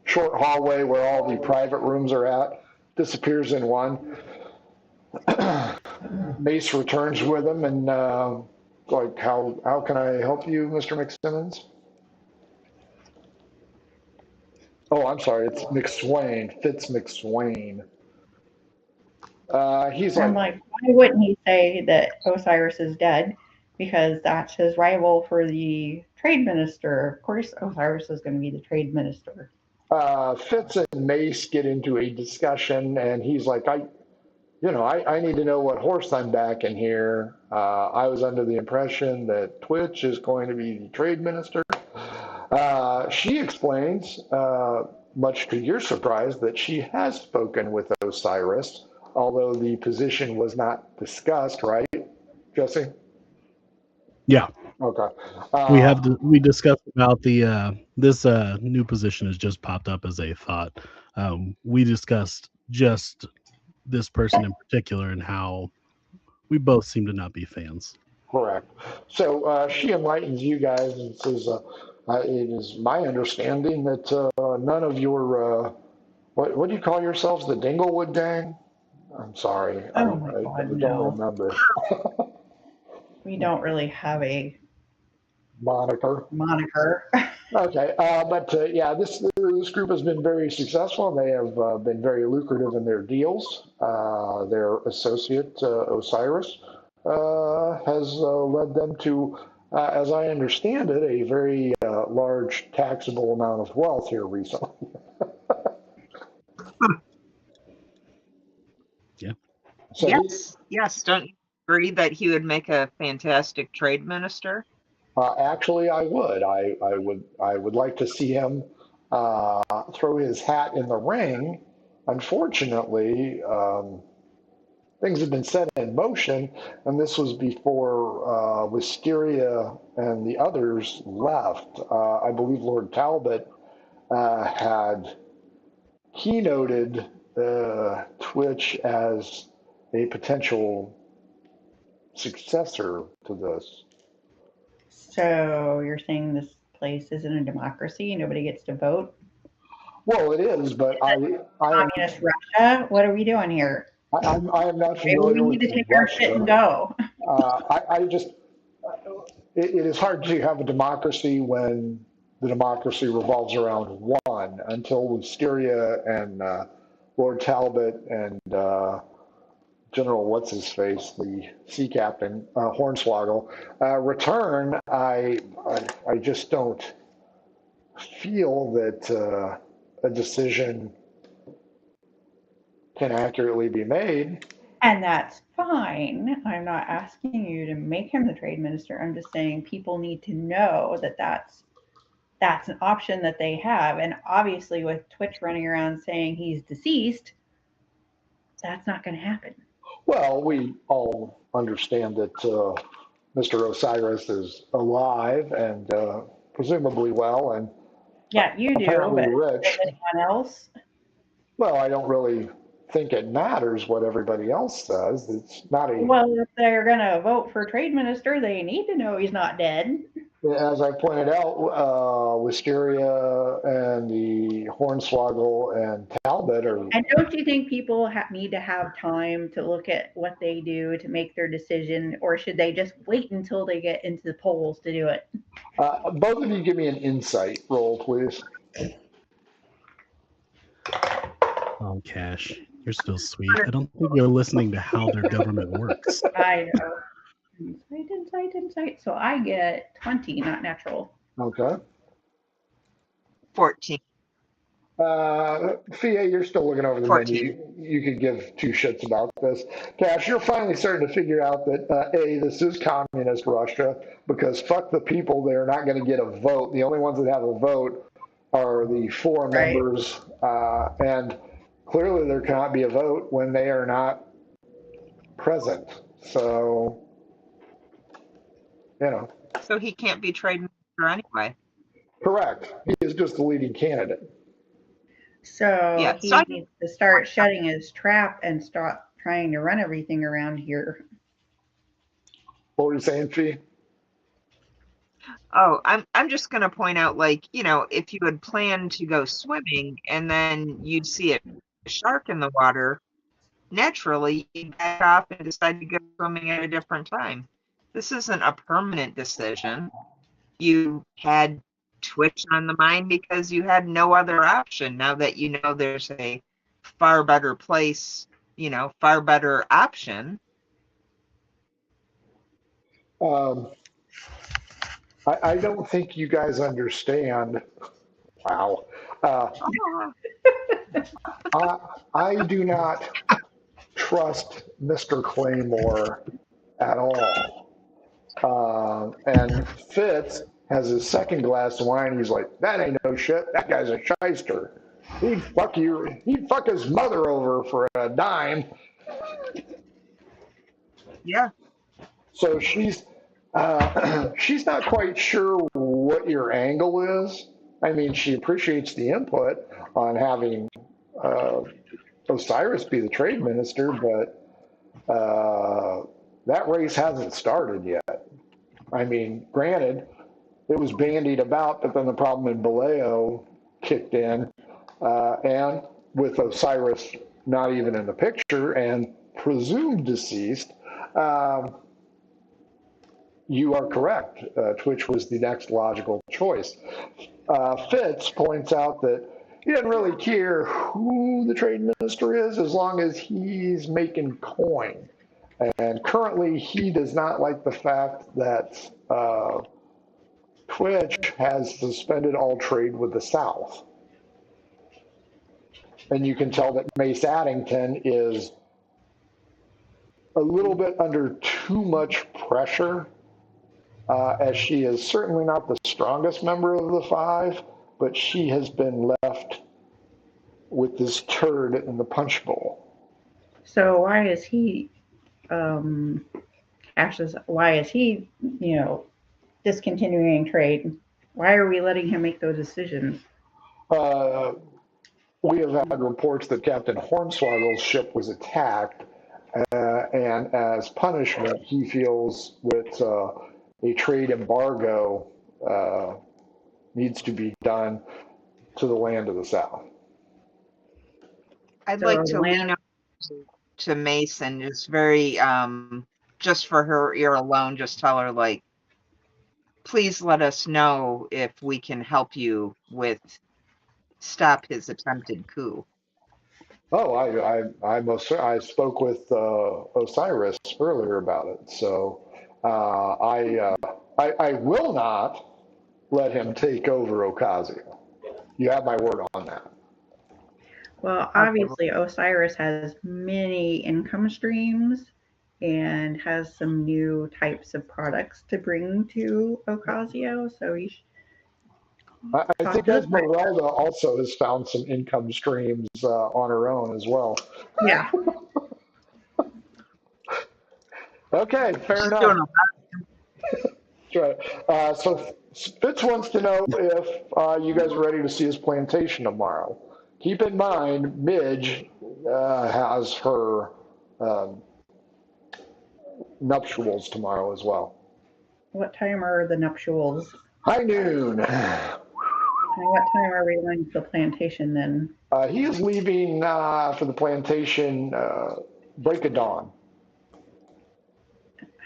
short hallway where all the private rooms are at, disappears in one. Mace returns with him, and like, how can I help you, Mr. McSimmons? Oh, I'm sorry, it's McSwain, Fitz McSwain. He's I'm like, why wouldn't he say that Osiris is dead? Because that's his rival for the trade minister. Of course, Osiris is going to be the trade minister. Fitz and Mace get into a discussion, and he's like, I need to know what horse I'm backing here. I was under the impression that Twitch is going to be the trade minister. She explains, much to your surprise, that she has spoken with Osiris, although the position was not discussed, right, Jesse? Yeah. Okay. We discussed about the this new position has just popped up as a thought. We discussed just this person in particular and how we both seem to not be fans. Correct. So she enlightens you guys and says, it is my understanding that none of your, what do you call yourselves, the Dinglewood Gang? I'm sorry. Oh my God, I don't no. remember. We don't really have a Moniker. Okay, but yeah, this group has been very successful. They have been very lucrative in their deals. Their associate, Osiris, has led them to, as I understand it, a very large taxable amount of wealth here recently. So yes. Don't you agree that he would make a fantastic trade minister? actually, I would. I would like to see him throw his hat in the ring. Unfortunately, things have been set in motion, and this was before Wisteria and the others left. I believe Lord Talbot had keynoted Twitch as a potential successor to this. So you're saying this place isn't a democracy? Nobody gets to vote? Well, it is, but I am Communist Russia? What are we doing here? I am not Maybe we familiar with need to take our shit and Russia. go. I just it is hard to have a democracy when the democracy revolves around one until Wisteria and Lord Talbot and General what's his face, the sea captain Hornswoggle return. I just don't feel that a decision can accurately be made. And that's fine. I'm not asking you to make him the trade minister. I'm just saying people need to know that that's an option that they have. And obviously, with Twitch running around saying he's deceased, that's not going to happen. Well, we all understand that Mr. Osiris is alive and presumably well, and Yeah, you do, apparently but rich. anyone else? Well, I don't really think it matters what everybody else says. It's not a. Well, if they're going to vote for trade minister, they need to know he's not dead. As I pointed out, Wisteria and the Hornswoggle and Talbot are. And don't you think people need to have time to look at what they do to make their decision, or should they just wait until they get into the polls to do it? Both of you give me an insight roll, please. Oh, Cash, you're still sweet. I don't think you're listening to how their government works. I know. Insight. So I get 20, not natural. Okay. 14. Fia, you're still looking over the 14. menu. You could give two shits about this. Cash, you're finally starting to figure out that, A, this is communist Russia, because fuck the people, they're not going to get a vote. The only ones that have a vote are the four Right. members, and clearly there cannot be a vote when they are not present. So, you know. So he can't be trade minister anyway. Correct. He is just the leading candidate. So Yeah, he so needs to start shutting his trap and stop trying to run everything around here. What were you saying, Fee? Oh, I'm just going to point out, like, you know, if you had planned to go swimming and then you'd see a shark in the water, naturally you'd back off and decide to go swimming at a different time. This isn't a permanent decision. You had Twitch on the mind because you had no other option. Now that you know there's a far better place, you know, far better option. I don't think you guys understand. Wow. I do not trust Mr. Claymore at all. And Fitz has his second glass of wine. He's like, that ain't no shit. That guy's a shyster. He'd fuck his mother over for a dime. Yeah. So she's not quite sure what your angle is. I mean, she appreciates the input on having Osiris be the trade minister, but that race hasn't started yet. I mean, granted, it was bandied about, but then the problem in Baleo kicked in, and with Osiris not even in the picture and presumed deceased, you are correct. Twitch was the next logical choice. Fitz points out that he doesn't really care who the trade minister is as long as he's making coin. And currently, he does not like the fact that Twitch has suspended all trade with the South. And you can tell that Mace Addington is a little bit under too much pressure, as she is certainly not the strongest member of the five, but she has been left with this turd in the punch bowl. So why is he, Cassius, why is he, discontinuing trade? Why are we letting him make those decisions? We have had reports that Captain Hornswoggle's ship was attacked, and as punishment, he feels that a trade embargo needs to be done to the land of the south. I'd So like to land- lean up to Mason, just very, just for her ear alone, just tell her, like, please let us know if we can help you with stop his attempted coup. Oh, I spoke with Osiris earlier about it, so I will not let him take over Occasio. You have my word on that. Well, obviously, Osiris has many income streams and has some new types of products to bring to Occasio. So I think Esmeralda also has found some income streams on her own as well. yeah. Okay, fair enough. That's right. So Fitz wants to know if you guys are ready to see his plantation tomorrow. Keep in mind, Midge has her nuptials tomorrow as well. What time are the nuptials? High noon. And what time are we going to the plantation then? He is leaving for the plantation break of dawn.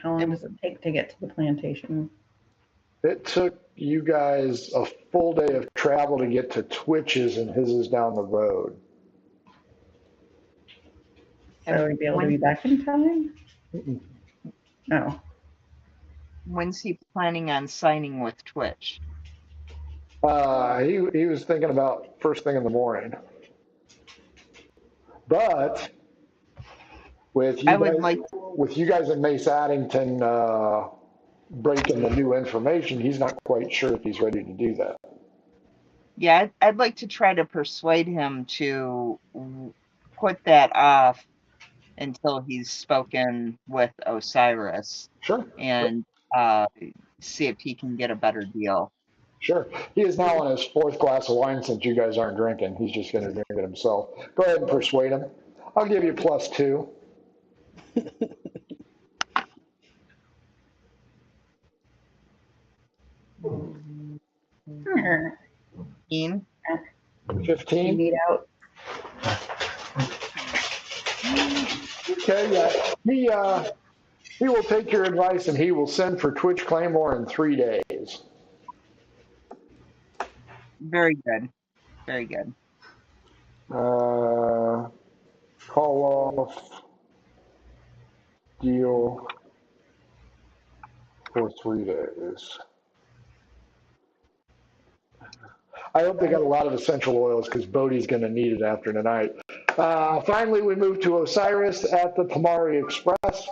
How long does it take to get to the plantation? It took you guys a full day of travel to get to Twitch's, and his is down the road. So we'd be able to be back in time? No. When's he planning on signing with Twitch? He was thinking about first thing in the morning. But with you guys and Mace Addington breaking the new information, he's not quite sure if he's ready to do that. Yeah, I'd like to try to persuade him to put that off until he's spoken with Osiris. Sure. And see if he can get a better deal. Sure. He is now on his fourth glass of wine since you guys aren't drinking. He's just going to drink it himself. Go ahead and persuade him. I'll give you +2. Hmm. 15. Need out. Okay, yeah. He will take your advice and he will send for Twitch Claymore in 3 days. Very good. Very good. Call off deal for 3 days. I hope they got a lot of essential oils because Bodhi's going to need it after tonight. Finally, we move to Osiris at the Tamari Express.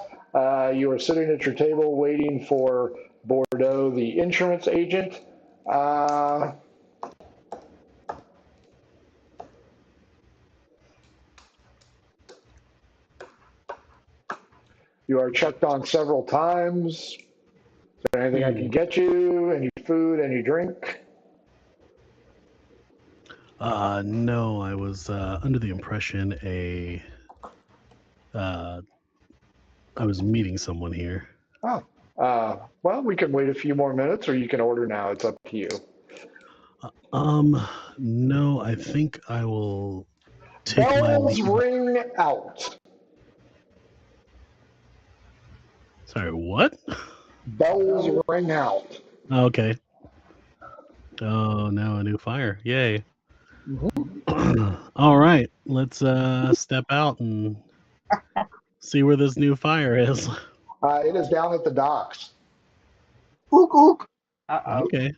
You are sitting at your table waiting for Bordeaux, the insurance agent. You are checked on several times. Is there anything I can get you? Any food, any drink? No, I was under the impression I was meeting someone here. Oh, well, we can wait a few more minutes, or you can order now. It's up to you. No, I think I will take my Bells leave. ring out. Sorry, what? Bells ring out. Okay. Oh, now a new fire. Yay. All right, let's step out and see where this new fire is. It is down at the docks. Ook, ook. Uh-oh. Okay.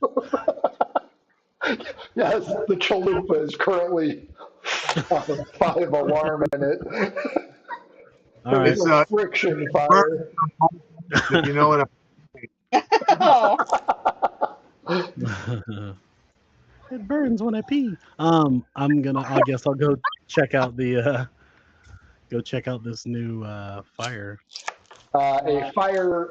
Yes, the chalupa is currently 5 alarm in it. All right. It's a friction fire. If you know what Oh, It burns when I pee. I guess I'll go check out this new fire. A fire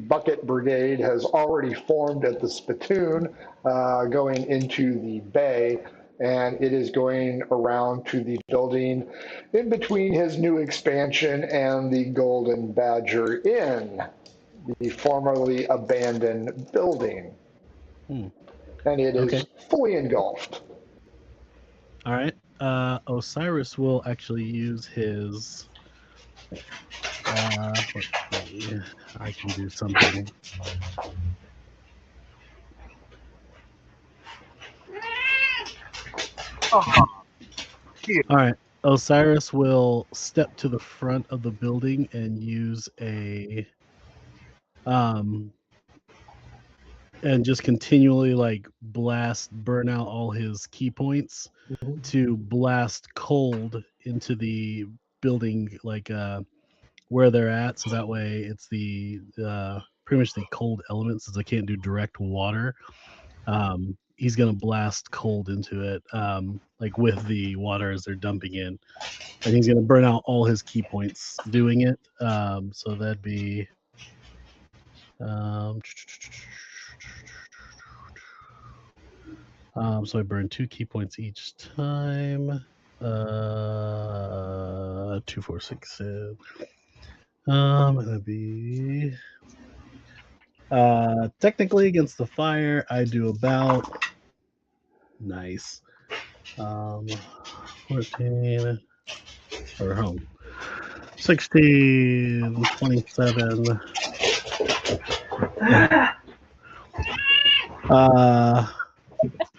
bucket brigade, has already formed at the spittoon going into the bay, and it is going around to the building in between his new expansion and the Golden Badger Inn, the formerly abandoned building. Hmm. And it is Okay. fully engulfed. All right. Osiris will actually use his. Let's see. I can do something. All right. Osiris will step to the front of the building and use and just continually like burn out all his key points to blast cold into the building, like where they're at, so that way it's the pretty much the cold elements, since I can't do direct water. He's gonna blast cold into it, like with the water as they're dumping in, and he's gonna burn out all his key points doing it. So that'd be so I burn 2 key points each time. 2, 4, 6, 7. And that'd be technically against the fire, I do about nice 14 or home 16, 27.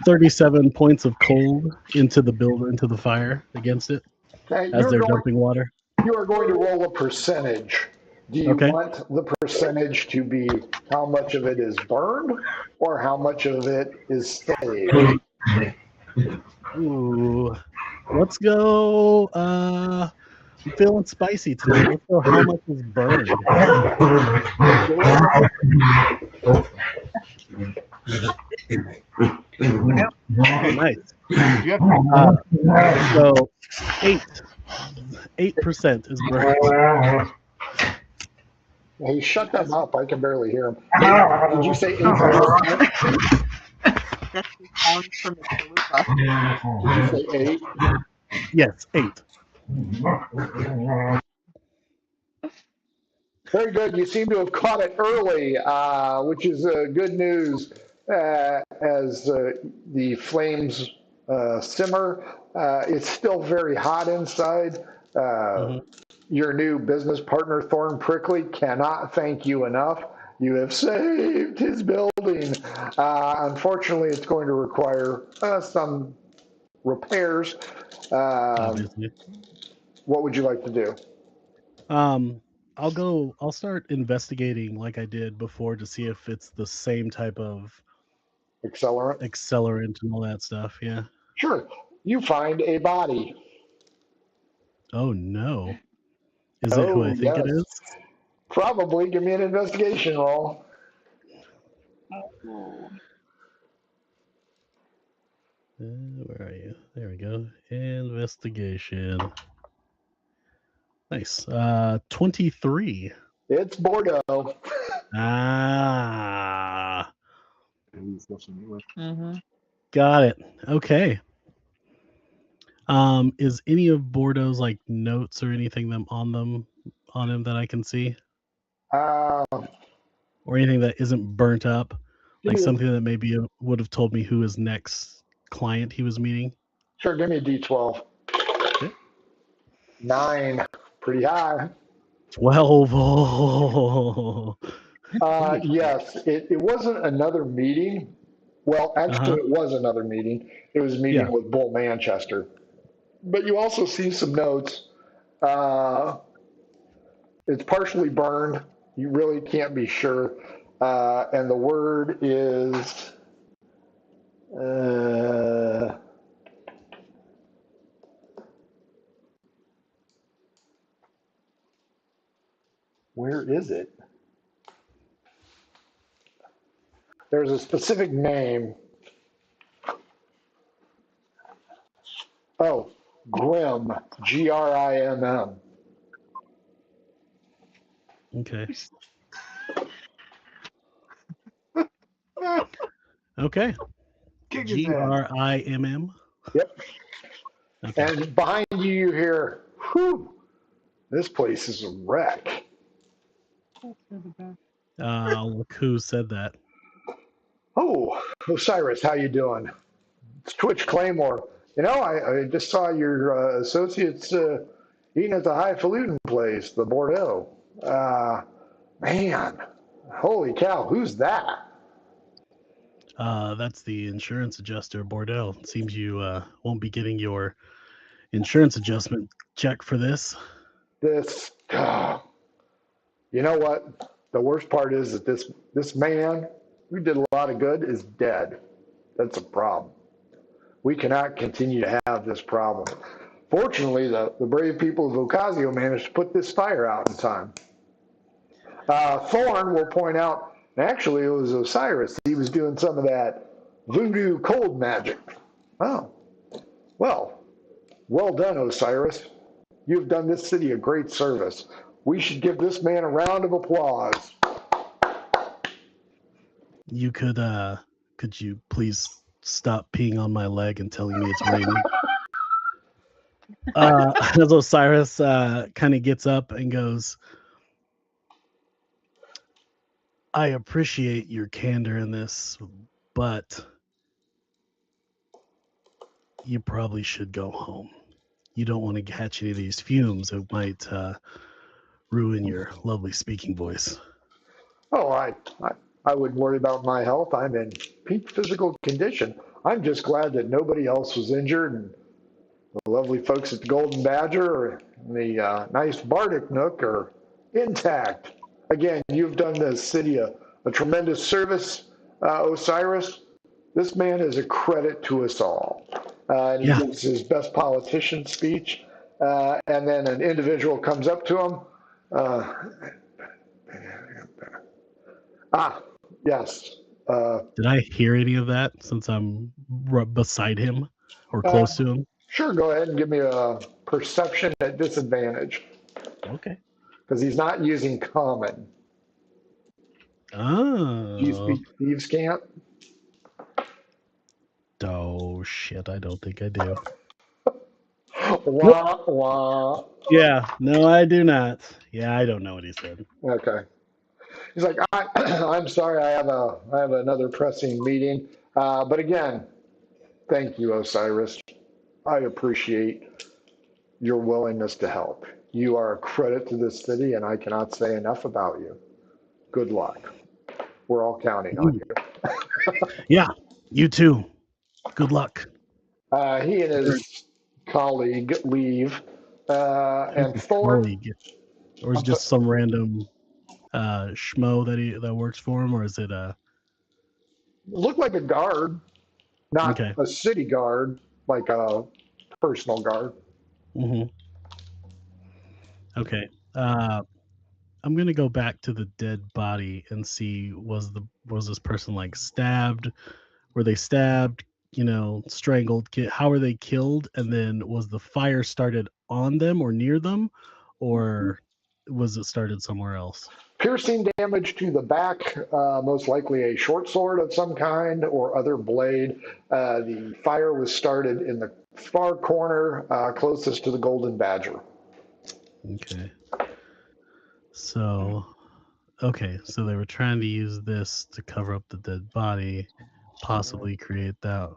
37 points of cold into the fire against it Okay, as they're dumping water. you are going to roll a percentage. Do you Okay. want the percentage to be how much of it is burned or how much of it is saved? Ooh. Let's go. I'm feeling spicy tonight. Let's go. How much is burned? Oh, nice. So 8% is burned. Hey, shut them up. I can barely hear him. Did you say 8%? that's the sound from the chalupa. Did you say 8? Yes, 8. Very good. You seem to have caught it early, which is good news as the flames simmer. It's still very hot inside. Your new business partner, Thorn Prickly, cannot thank you enough. You have saved his building. Unfortunately, it's going to require some repairs. Obviously. What would you like to do? I'll start investigating like I did before to see if it's the same type of accelerant and all that stuff. Yeah. Sure. You find a body. Oh no. Is it who I think it is? Probably. Give me an investigation roll. Where are you? There we go. Investigation. Nice. 23. It's Bordeaux. Ah. Mm-hmm. Got it. Okay. Is any of Bordeaux's like notes or anything on him that I can see? Uh, Or anything that isn't burnt up? Like me a- something that maybe would have told me who his next client he was meeting? Sure, give me a D12. Okay. 9. Pretty high. 12. Oh. Yes, it wasn't another meeting. Well, actually, it was another meeting. It was a meeting with Bull Manchester. But you also see some notes. It's partially burned. You really can't be sure. And the word is Where is it? There's a specific name. Oh, Grim, Grimm. Okay. Okay. Kick his ass. Grimm. Yep. Okay. And behind you hear, whew, this place is a wreck. Look who said that. Oh, Osiris, how you doing? It's Twitch Claymore. You know, I just saw your associates eating at the highfalutin place, the Bordeaux. Man, holy cow, who's that? That's the insurance adjuster, Bordeaux. It seems you won't be getting your insurance adjustment check for this. This, you know what? The worst part is that this man who did a lot of good is dead. That's a problem. We cannot continue to have this problem. Fortunately, the brave people of Occasio managed to put this fire out in time. Thorn will point out, actually, it was Osiris. He was doing some of that voodoo cold magic. Oh, well done, Osiris. You've done this city a great service. We should give this man a round of applause. You could you please stop peeing on my leg and telling me it's raining? As Osiris kind of gets up and goes, I appreciate your candor in this, but you probably should go home. You don't want to catch any of these fumes. It might ruin your lovely speaking voice. Oh, I wouldn't worry about my health. I'm in peak physical condition. I'm just glad that nobody else was injured, and the lovely folks at the Golden Badger and the nice Bardic Nook are intact. Again, you've done the city a tremendous service, Osiris. This man is a credit to us all. And he gives his best politician speech, and then an individual comes up to him. Yes. Did I hear any of that since I'm beside him or close to him? Sure, go ahead and give me a perception at disadvantage. Okay. Because he's not using common. Oh. Do you speak thieves' cant? Oh, shit. I don't think I do. Wah, wah. Yeah. No, I do not. Yeah, I don't know what he said. Okay. He's like, I'm sorry, I have another pressing meeting. But again, thank you, Osiris. I appreciate your willingness to help. You are a credit to this city, and I cannot say enough about you. Good luck. We're all counting on you. Yeah, you too. Good luck. He and his colleague leave. And Thorn. Or is it just some random schmo that works for him, or is it Look like a guard, not okay. a city guard, like a personal guard. Mm-hmm. Okay. I'm gonna go back to the dead body and see was this person like stabbed? Were they stabbed? Strangled? How were they killed? And then was the fire started on them or near them, or was it started somewhere else? Piercing damage to the back, most likely a short sword of some kind or other blade. The fire was started in the far corner closest to the Golden Badger. Okay. So they were trying to use this to cover up the dead body, possibly create that.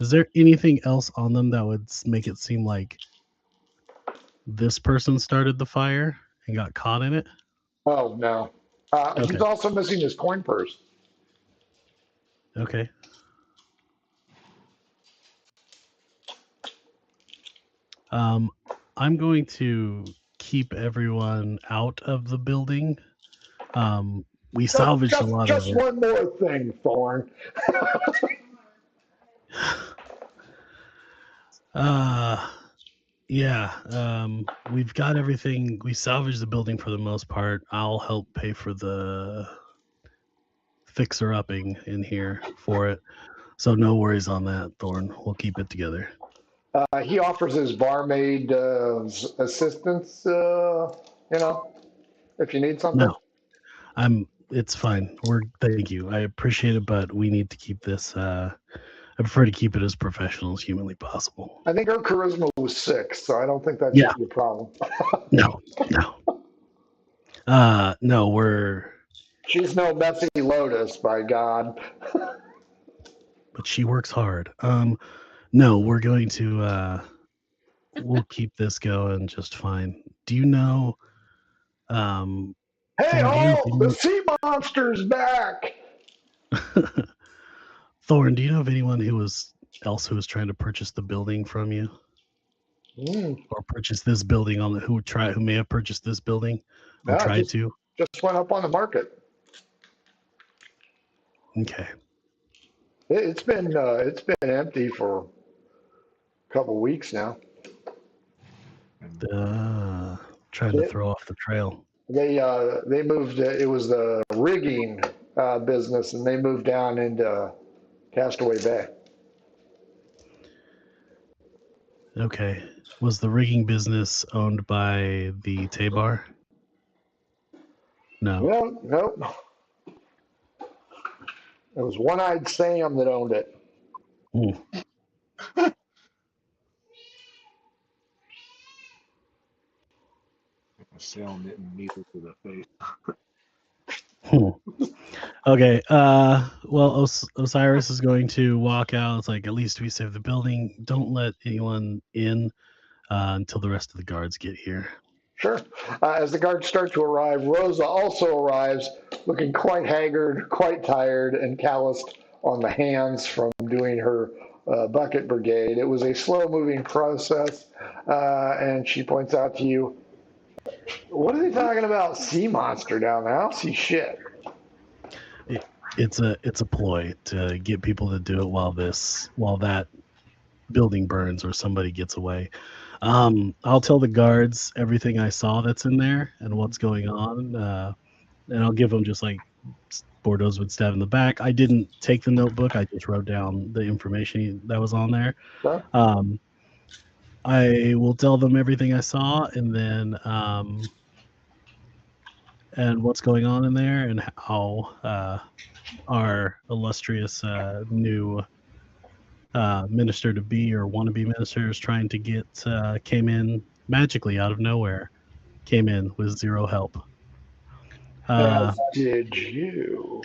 Is there anything else on them that would make it seem like this person started the fire and got caught in it? Oh, no. Okay. He's also missing his coin purse. Okay. I'm going to keep everyone out of the building. We salvaged a lot of it. Just one more thing, Thorn. Yeah, we've got everything. We salvaged the building for the most part. I'll help pay for the fixer-upping in here for it. So no worries on that, Thorn. We'll keep it together. He offers his barmaid assistance, if you need something. No, it's fine. Thank you. I appreciate it, but we need to keep this. I prefer to keep it as professional as humanly possible. I think her charisma was 6, so I don't think that Yeah. should be a problem. No. No, She's no messy Lotus, by God. but she works hard. No, we're going to we'll keep this going just fine. Do you know Hey, Thorn, the sea monster's back! Thorn, do you know of anyone who was trying to purchase the building from you? Or purchase this building who may have purchased this building or tried to? Just went up on the market. Okay. It's been empty for a couple weeks now. Trying to throw off the trail. They moved. It was the rigging business, and they moved down into Castaway Bay. Okay. Was the rigging business owned by the Tabar? No. Well, nope. It was One-Eyed Sam that owned it. Sam didn't needle to the face. Okay. Well, Osiris is going to walk out. It's like, at least we saved the building. Don't let anyone in until the rest of the guards get here. Sure. As the guards start to arrive, Rosa also arrives, looking quite haggard, quite tired, and calloused on the hands from doing her bucket brigade. It was a slow-moving process, and she points out to you, what are they talking about? Sea monster down there? I don't see shit. It's a ploy to get people to do it while that building burns or somebody gets away. I'll tell the guards everything I saw that's in there and what's going on, and I'll give them just like Bordeaux's would stab in the back. I didn't take the notebook. I just wrote down the information that was on there. Sure. I will tell them everything I saw, and then and what's going on in there, and how our illustrious new minister to be or wannabe minister is trying to get came in magically out of nowhere, came in with zero help. Did you?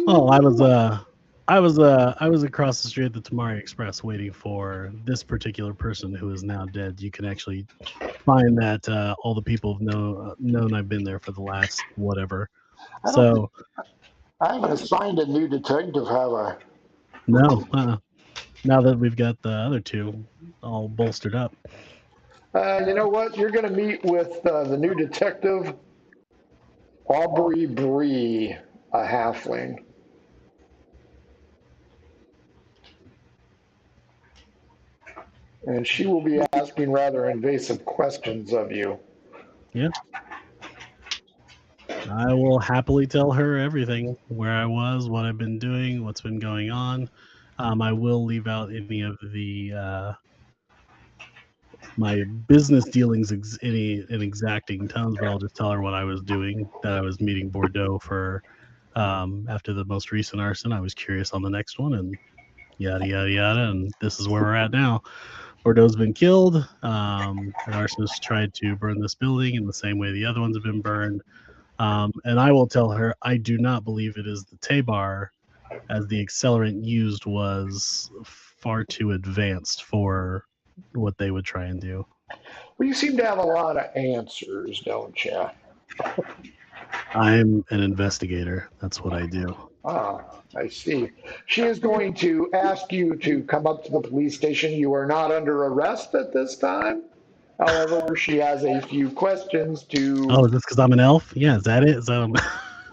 Oh, I was across the street at the Tamari Express waiting for this particular person who is now dead. You can actually find that all the people have known I've been there for the last whatever. So I haven't assigned a new detective, have I? No. Now that we've got the other two all bolstered up. You know what? You're going to meet with the new detective, Aubrey Bree, a halfling. And she will be asking rather invasive questions of you. Yeah. I will happily tell her everything, where I was, what I've been doing, what's been going on. I will leave out any of the my business dealings in exacting tones, but I'll just tell her what I was doing, that I was meeting Bordeaux for after the most recent arson. I was curious on the next one, and yada, yada, yada, and this is where we're at now. Bordeaux's been killed. An arsonist tried to burn this building in the same way the other ones have been burned. And I will tell her I do not believe it is the Tabar, as the accelerant used was far too advanced for what they would try and do. Well, you seem to have a lot of answers, don't you? I'm an investigator. That's what I do. Ah, I see. She is going to ask you to come up to the police station. You are not under arrest at this time. However, she has a few questions to... Oh, is this because I'm an elf? Yeah, is that it? Is that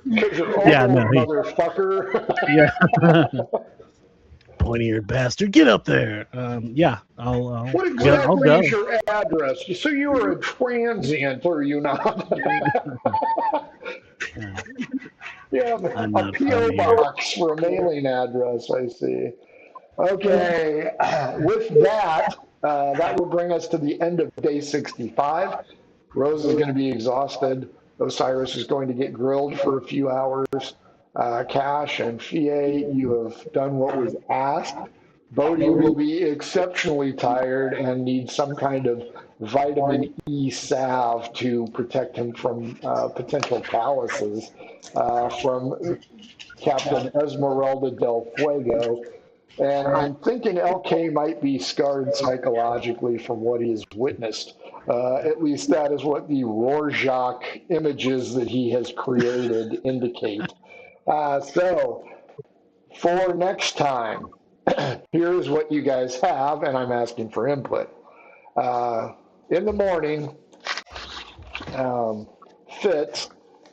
Yeah, no, motherfucker. Yeah. pointy-eared bastard, get up there. Yeah, I'll What I'll exactly go. is your address? So you are a transient, or are you not? Yeah, I'm a not P.O. from here. box for a mailing address, I see. Okay, with that, that will bring us to the end of day 65. Rose is going to be exhausted. Osiris is going to get grilled for a few hours. Cash and Fie, you have done what was asked. Bodhi will be exceptionally tired and need some kind of vitamin E salve to protect him from potential calluses from Captain Esmeralda del Fuego. And I'm thinking LK might be scarred psychologically from what he has witnessed. At least that is what the Rorschach images that he has created indicate. So, for next time, here's what you guys have, and I'm asking for input. In the morning, Fitz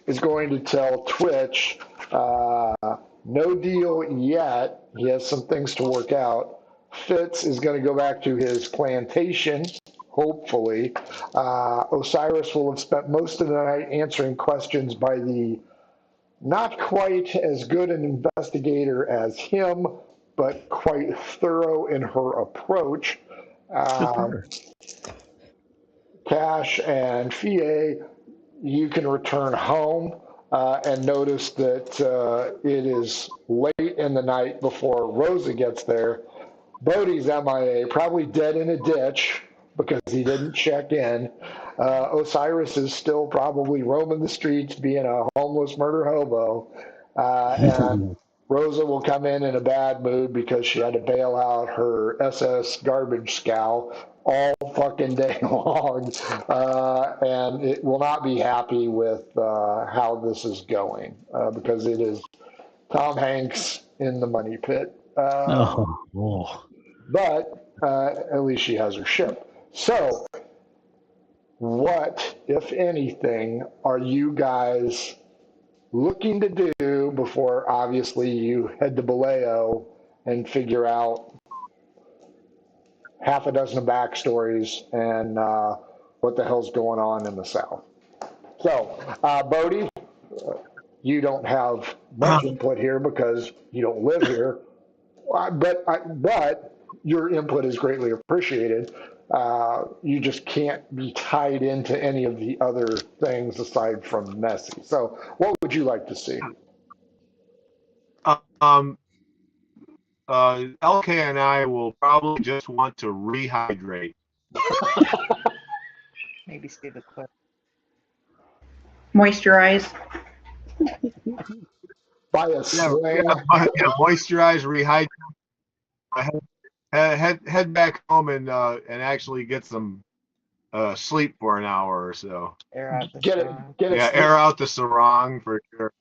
is going to tell Twitch, no deal yet. He has some things to work out. Fitz is going to go back to his plantation, hopefully. Osiris will have spent most of the night answering questions by the not quite as good an investigator as him, but quite thorough in her approach. Cash and Fie, you can return home and notice that it is late in the night before Rosa gets there. Bodhi's MIA, probably dead in a ditch because he didn't check in. Osiris is still probably roaming the streets being a homeless murder hobo. And Rosa will come in a bad mood because she had to bail out her SS garbage scow all fucking day long, and it will not be happy with how this is going because it is Tom Hanks in the money pit. But at least she has her ship. So, what, if anything, are you guys looking to do before obviously you head to Baleo and figure out half a dozen of backstories and what the hell's going on in the South? So, Bodhi, you don't have much input here because you don't live here, but your input is greatly appreciated. You just can't be tied into any of the other things aside from Nessie. So, what would you like to see? LK and I will probably just want to rehydrate. Maybe see the clip. Moisturize. By a sling. Moisturize, rehydrate. Head back home and actually get some sleep for an hour or so. Air out the Get sarong. it. Yeah, air out the sarong for sure.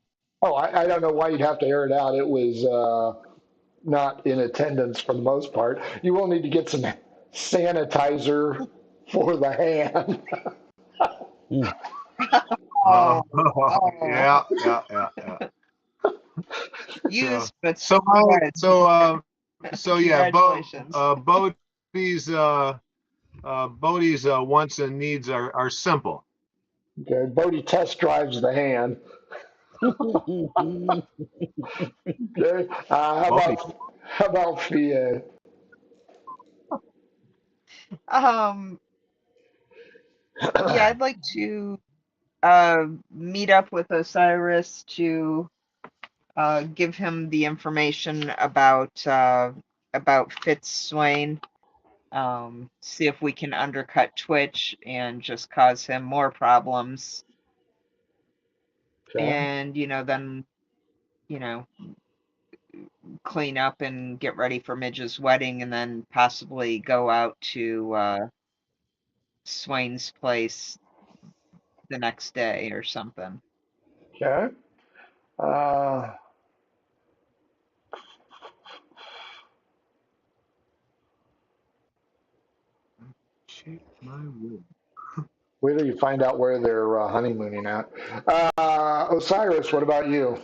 Oh, I don't know why you'd have to air it out. It was not in attendance for the most part. You will need to get some sanitizer for the hand. Yeah. Use, but so yeah, Bodhi's wants and needs are simple. Okay, Bodhi test drives the hand. Okay, how about Fia? Yeah, I'd like to meet up with Osiris to give him the information about Fitzswain. See if we can undercut Twitch and just cause him more problems. Okay. And then clean up and get ready for Midge's wedding, and then possibly go out to Swain's place the next day or something. Okay. Wait till you find out where they're honeymooning at. Osiris, what about you?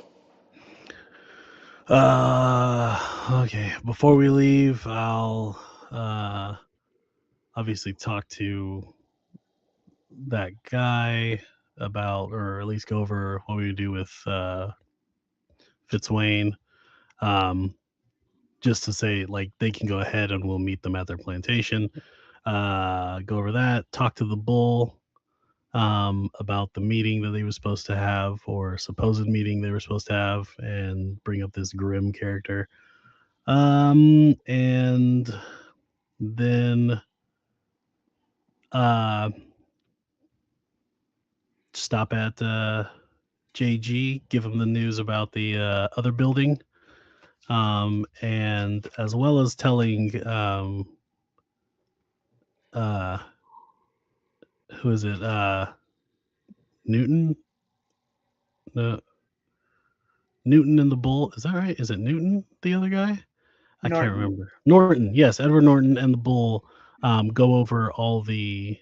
Okay. Before we leave, I'll obviously talk to that guy about, or at least go over what we would do with Fitzwayne. Just to say, like, they can go ahead and we'll meet them at their plantation. Go over that. Talk to the bull about the meeting that they were supposed to have, or supposed meeting they were supposed to have, and bring up this grim character. And then stop at JG, give him the news about the other building, and as well as telling who is it? Newton? No, Newton and the Bull. Is that right? Is it Newton, the other guy? I can't Norton. remember. Norton, yes, Edward Norton and the Bull go over all the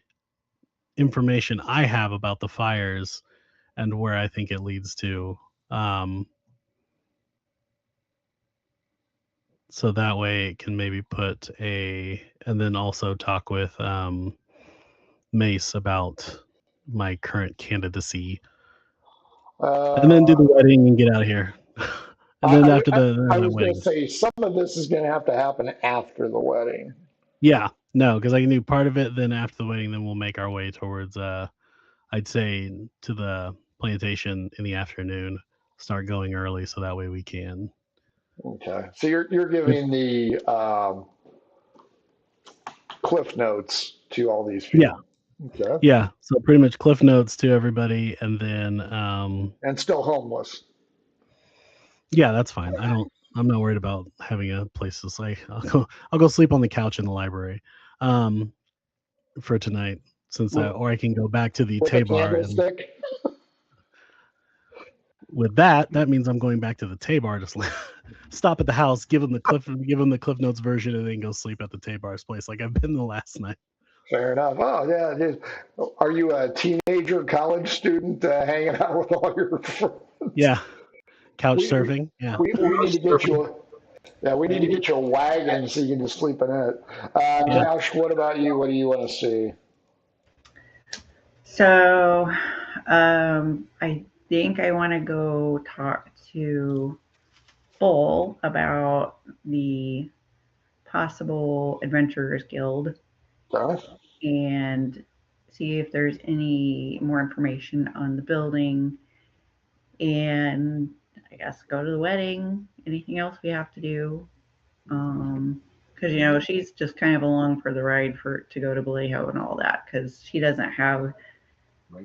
information I have about the fires and where I think it leads to. So that way it can maybe put and then also talk with Mace about my current candidacy, and then do the wedding and get out of here. And then after the I was going wedding. to say, some of this is going to have to happen after the wedding. Yeah, no, because I can do part of it. Then after the wedding, then we'll make our way towards, I'd say, to the plantation in the afternoon. Start going early so that way we can. Okay, so you're giving the cliff notes to all these people. Yeah. Okay. Yeah. So pretty much cliff notes to everybody, and then and still homeless. Yeah, that's fine. I'm not worried about having a place to stay. I'll go sleep on the couch in the library for tonight, since or I can go back to the Tabor. And with that means I'm going back to the Tabor to stop at the house, give them the cliff notes version, and then go sleep at the Tabor's place like I've been the last night. Fair enough. Oh yeah. Are you a teenager, college student, hanging out with all your friends? Yeah. Couch surfing. Yeah. We need to get you. We need to get you a wagon so you can just sleep in it. Cash, what about you? What do you want to see? So, I think I want to go talk to Bull about the possible Adventurers Guild and see if there's any more information on the building, and I guess go to the wedding. Anything else we have to do? Because she's just kind of along for the ride to go to Vallejo and all that, because she doesn't have a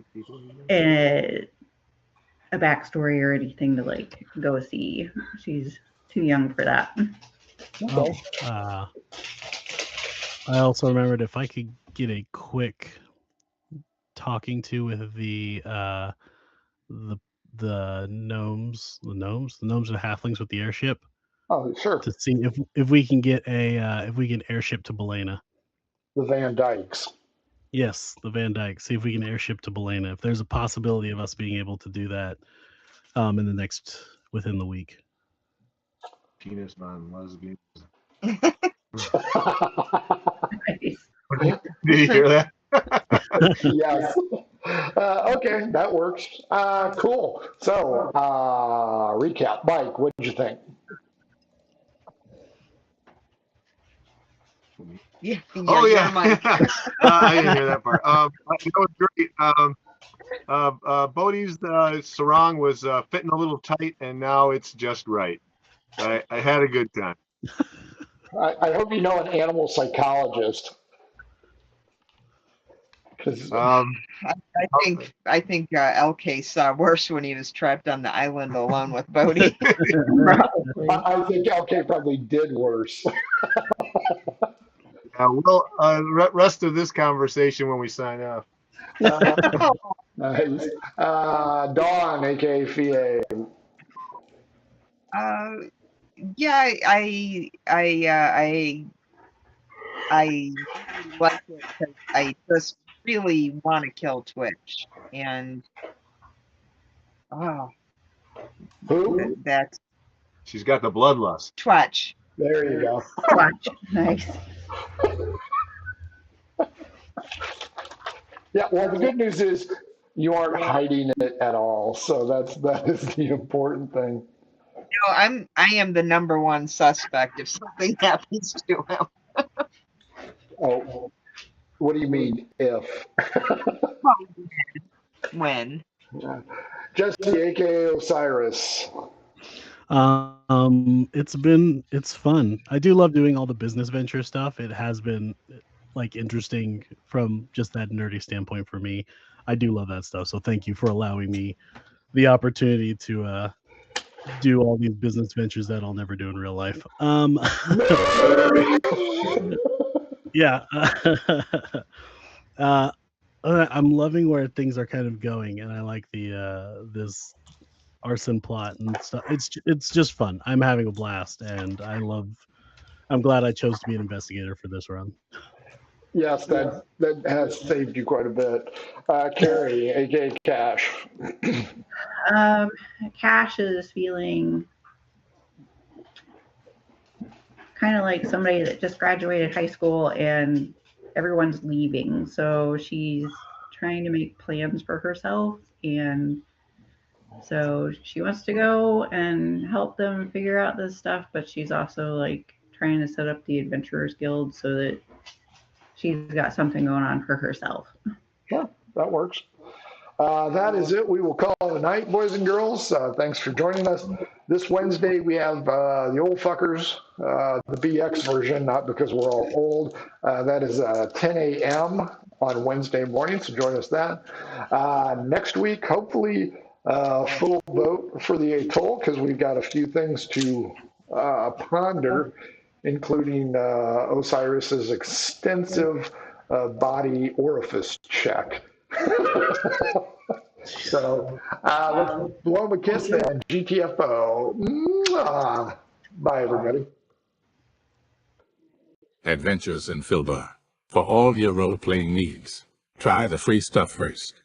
backstory or anything to go see. She's too young for that. Okay. I also remembered if I could get a quick talking to with the gnomes, the halflings with the airship. Oh, sure. To see if we can get if we can airship to Belena. The Van Dykes. Yes, the Van Dyke. See if we can airship to Belena. If there's a possibility of us being able to do that within the week. Penis on lesbians. Nice. Did you hear that? Yes. Okay, that works. Cool. So, recap. Mike, what did you think? Yeah. Oh yeah. I didn't hear that part. That was great. Bodhi's sarong was fitting a little tight, and now it's just right. I had a good time. I hope you know an animal psychologist. I think LK saw worse when he was trapped on the island alone with Bodhi. I think LK probably did worse. Rest of this conversation when we sign off. Nice. Dawn, aka Fie. Yeah, I like it because I just really want to kill Twitch, and who? That's She's got the bloodlust. Twatch. There you go. Watch. Nice. Yeah, well, the good news is you aren't hiding it at all. So that is the important thing. No, I am the number one suspect if something happens to him. Oh, what do you mean if? When? Jesse, aka Osiris. It's fun. I do love doing all the business venture stuff. It has been like interesting from just that nerdy standpoint for me. I do love that stuff. So thank you for allowing me the opportunity to do all these business ventures that I'll never do in real life. Yeah. I'm loving where things are kind of going, and I like the this arson plot and stuff. It's just fun. I'm having a blast, and I'm glad I chose to be an investigator for this run. Yes, that has saved you quite a bit. Carrie, aka Cash. Cash is feeling kind of like somebody that just graduated high school and everyone's leaving. So she's trying to make plans for herself. And so she wants to go and help them figure out this stuff, but she's also like trying to set up the Adventurers Guild so that she's got something going on for herself. Yeah, that works. That is it. We will call it a night, boys and girls. Thanks for joining us. This Wednesday, we have the old fuckers, the BX version, not because we're all old. That is 10 a.m. on Wednesday morning, so join us that. Next week, hopefully, full vote for the atoll, because we've got a few things to ponder, including Osiris's extensive body orifice check. So let's blow him a kiss then. GTFO. Mwah. Bye, everybody. Adventures in Filbar. For all your role-playing needs, try the free stuff first.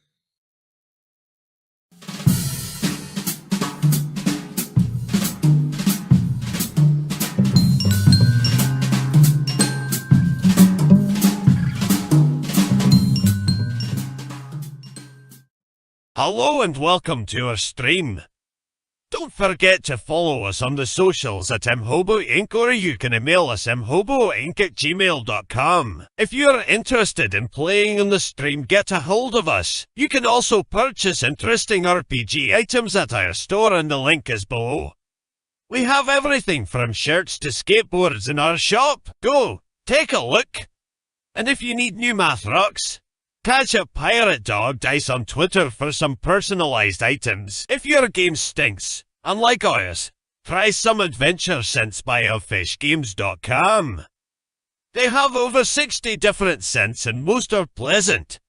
Hello and welcome to our stream. Don't forget to follow us on the socials at mhobo Inc. or you can email us mhoboinc@gmail.com. If you're interested in playing on the stream, get a hold of us. You can also purchase interesting RPG items at our store and the link is below. We have everything from shirts to skateboards in our shop. Go, take a look. And if you need new math rocks, catch a Pirate Dog Dice on Twitter for some personalized items. If your game stinks, unlike ours, try some adventure scents by elfishgames.com. They have over 60 different scents and most are pleasant.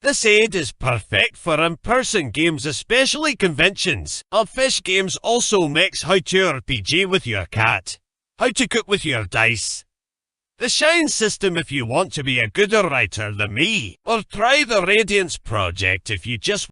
This aid is perfect for in-person games, especially conventions. Elfish Games also makes how to RPG with your cat, how to cook with your dice, the Shine system if you want to be a gooder writer than me, or try the Radiance Project if you just